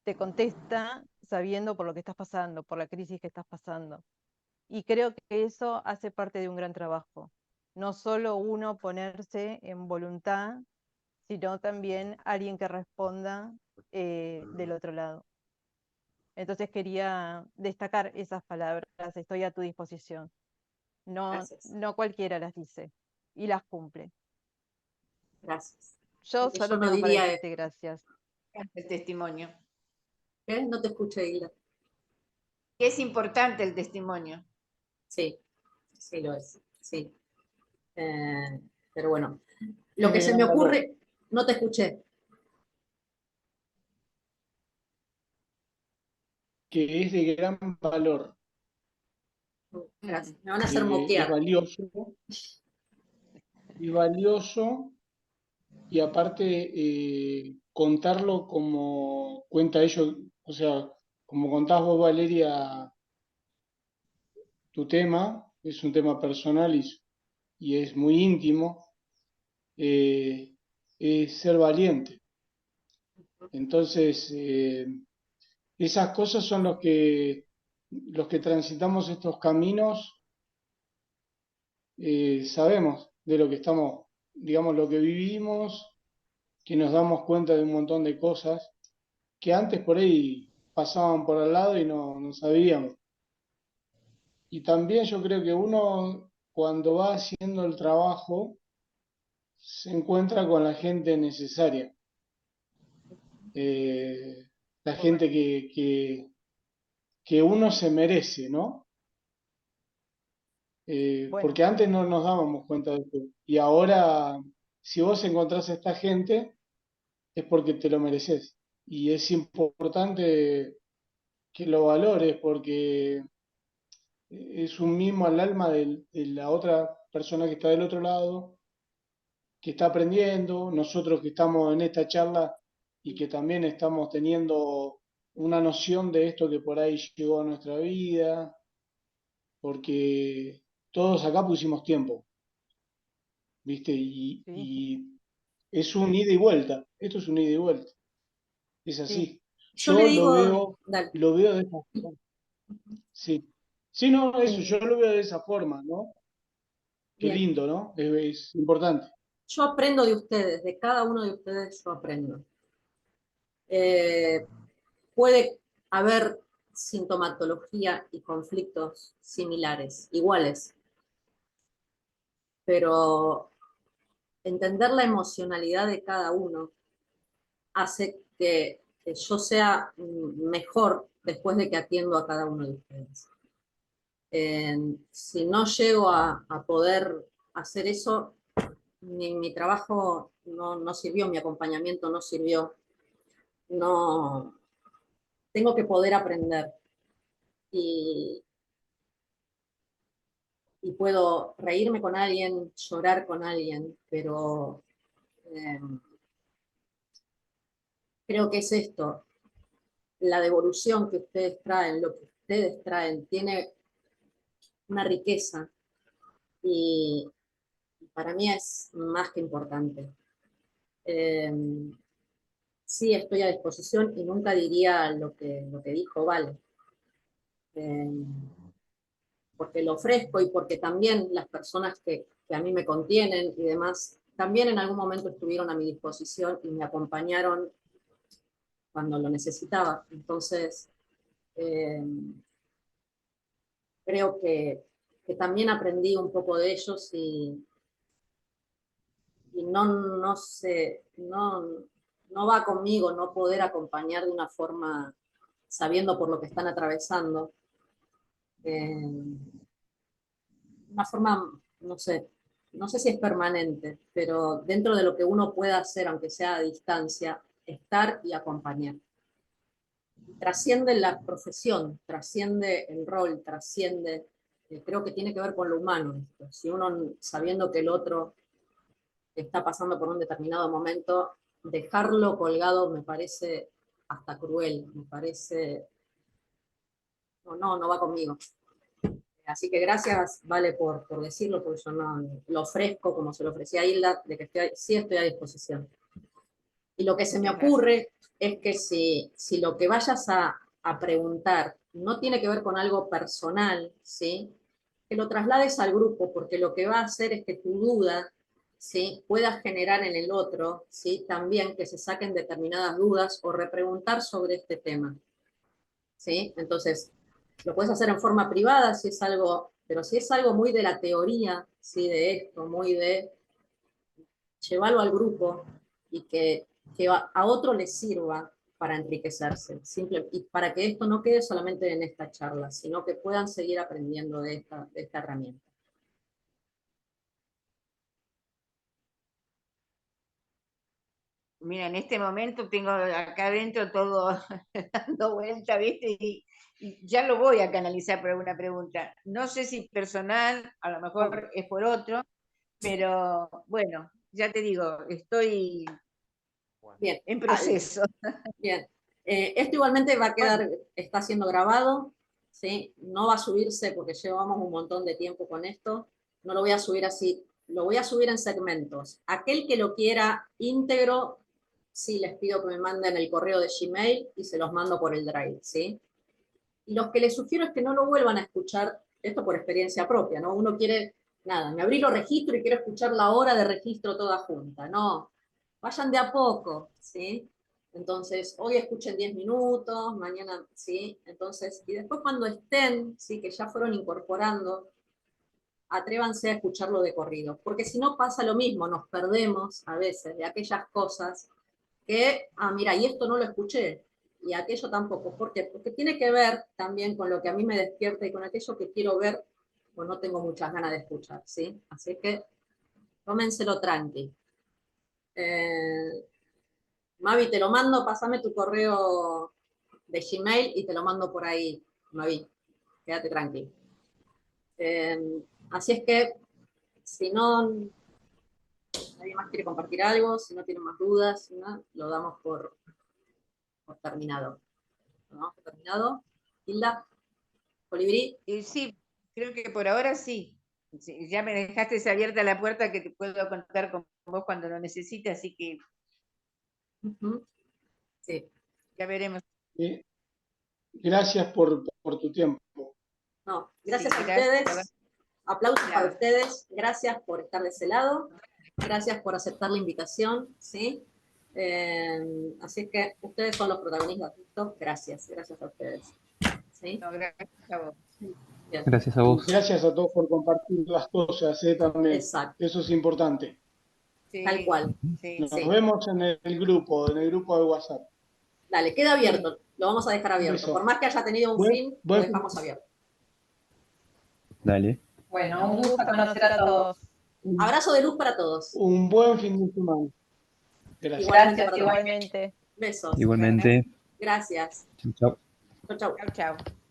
Te contesta sabiendo por lo que estás pasando, por la crisis que estás pasando. Y creo que eso hace parte de un gran trabajo. No solo uno ponerse en voluntad, sino también alguien que responda del otro lado. Entonces quería destacar esas palabras, estoy a tu disposición. No, Gracias. no cualquiera las dice y las cumple. Gracias. Yo Yo solo no tengo para diría decirte gracias. El testimonio. ¿qué? No te escuché, Hilda. Es importante el testimonio. Sí, sí lo es. Sí. Pero bueno, lo que se me ocurre, no te escuché. Que es de gran valor, Gracias. Me van a hacer es moquear. valioso y aparte contarlo como cuenta ellos, o sea, como contás vos, Valeria, tu tema, es un tema personal y es muy íntimo, es ser valiente. Entonces, esas cosas son los que transitamos estos caminos, sabemos de lo que estamos, digamos, lo que vivimos, que nos damos cuenta de un montón de cosas que antes por ahí pasaban por al lado y no sabíamos. Y también yo creo que uno cuando va haciendo el trabajo se encuentra con la gente necesaria, eh, la gente que uno se merece, ¿no? Bueno, Porque antes no nos dábamos cuenta de eso. Y ahora, si vos encontrás a esta gente, es porque te lo mereces. Y es importante que lo valores porque es un mimo al alma de la otra persona que está del otro lado, que está aprendiendo, nosotros que estamos en esta charla y que también estamos teniendo una noción de esto que por ahí llegó a nuestra vida, porque todos acá pusimos tiempo, ¿viste? sí, Y es un ida y vuelta, esto es un ida y vuelta, es sí, así. Yo le Yo digo, dale. lo veo de esa forma, sí. Sí, no, eso, yo lo veo de esa forma, ¿no? Qué Bien. lindo, ¿no? Es importante. Yo aprendo de ustedes, de cada uno de ustedes yo aprendo. Eh, puede haber sintomatología y conflictos similares, iguales, pero entender la emocionalidad de cada uno hace que yo sea mejor después de que atiendo a cada uno de ustedes. Si no llego a poder hacer eso, mi trabajo no sirvió, mi acompañamiento no sirvió. No, tengo que poder aprender y, y puedo reírme con alguien, llorar con alguien, pero eh, creo que es esto, la devolución que ustedes traen, lo que ustedes traen, tiene una riqueza y para mí es más que importante. Eh, sí, estoy a disposición y nunca diría lo que dijo Vale, eh, porque lo ofrezco y porque también las personas que a mí me contienen y demás, también en algún momento estuvieron a mi disposición y me acompañaron cuando lo necesitaba. Entonces, eh, creo que también aprendí un poco de ellos y no sé, no va conmigo no poder acompañar de una forma, sabiendo por lo que están atravesando, una forma, no sé si es permanente, pero dentro de lo que uno pueda hacer, aunque sea a distancia, estar y acompañar. Trasciende la profesión, trasciende el rol, trasciende, creo que tiene que ver con lo humano. Si uno, sabiendo que el otro está pasando por un determinado momento, dejarlo colgado me parece hasta cruel, me parece, no va conmigo. Así que gracias, Vale, por decirlo, porque yo no lo ofrezco como se lo ofrecía a Hilda, de que sí estoy a disposición. Y lo que se me ocurre es que si lo que vayas a preguntar no tiene que ver con algo personal, ¿sí? Que lo traslades al grupo, porque lo que va a hacer es que tu duda, ¿sí? Pueda generar en el otro, ¿sí? También que se saquen determinadas dudas o repreguntar sobre este tema, ¿sí? Entonces, lo puedes hacer en forma privada si es algo, pero si es algo muy de la teoría, ¿sí? De esto, muy de llevarlo al grupo y que a otro le sirva para enriquecerse, y para que esto no quede solamente en esta charla, sino que puedan seguir aprendiendo de esta herramienta. mira, en este momento tengo acá adentro todo dando vuelta, ¿viste? Y ya lo voy a canalizar por alguna pregunta. No sé si personal, a lo mejor es por otro, pero bueno, ya te digo, estoy Bien. en proceso. Bien. Esto igualmente va a quedar, está siendo grabado, ¿sí? No va a subirse porque llevamos un montón de tiempo con esto. No lo voy a subir así, lo voy a subir en segmentos. Aquel que lo quiera íntegro, sí les pido que me manden el correo de Gmail y se los mando por el Drive, ¿sí? Y los que les sugiero es que no lo vuelvan a escuchar, esto por experiencia propia, ¿no? Uno quiere, nada, me abrí los registros y quiero escuchar la hora de registro toda junta, no. Vayan de a poco, ¿sí? Entonces, hoy escuchen 10 minutos, mañana, ¿sí? Entonces, y después cuando estén, ¿sí? Que ya fueron incorporando, atrévanse a escucharlo de corrido, porque si no pasa lo mismo, nos perdemos a veces de aquellas cosas que, mira, y esto no lo escuché, y aquello tampoco. ¿Por qué? Porque tiene que ver también con lo que a mí me despierta y con aquello que quiero ver o no tengo muchas ganas de escuchar, ¿sí? Así que tómenselo tranqui. Mavi, te lo mando, pásame tu correo de Gmail y te lo mando por ahí, Mavi. Quédate tranqui. Así es que, si no, nadie más quiere compartir algo, si no tiene más dudas, ¿no? Lo damos por terminado. ¿Lo damos por terminado? Hilda, Colibrí. Sí, creo que por ahora sí. Sí, ya me dejaste abierta la puerta que te puedo contar con vos cuando lo necesites, así que Sí. ya veremos. Gracias por tu tiempo. No, gracias Sí, a gracias. ustedes. Aplausos Claro. para ustedes. Gracias por estar de ese lado. Gracias por aceptar la invitación, ¿sí? Así que ustedes son los protagonistas de esto. Gracias, gracias a ustedes. ¿Sí? No, gracias a vos. Bien. Gracias a vos. Gracias a todos por compartir las cosas, también. Exacto, Eso es importante. Sí, tal cual. sí. Nos Sí. vemos en el grupo de WhatsApp. Dale, queda abierto. Lo vamos a dejar Un abierto. beso. Por más que haya tenido un fin, lo Buen- dejamos abierto. Dale. Bueno, un gusto conocer a todos. Abrazo de luz para todos. Un buen fin de semana. Gracias. Igualmente para todos. Igualmente. Besos. Igualmente. Gracias. Chau, chau. Chau, chau. Chau, chau.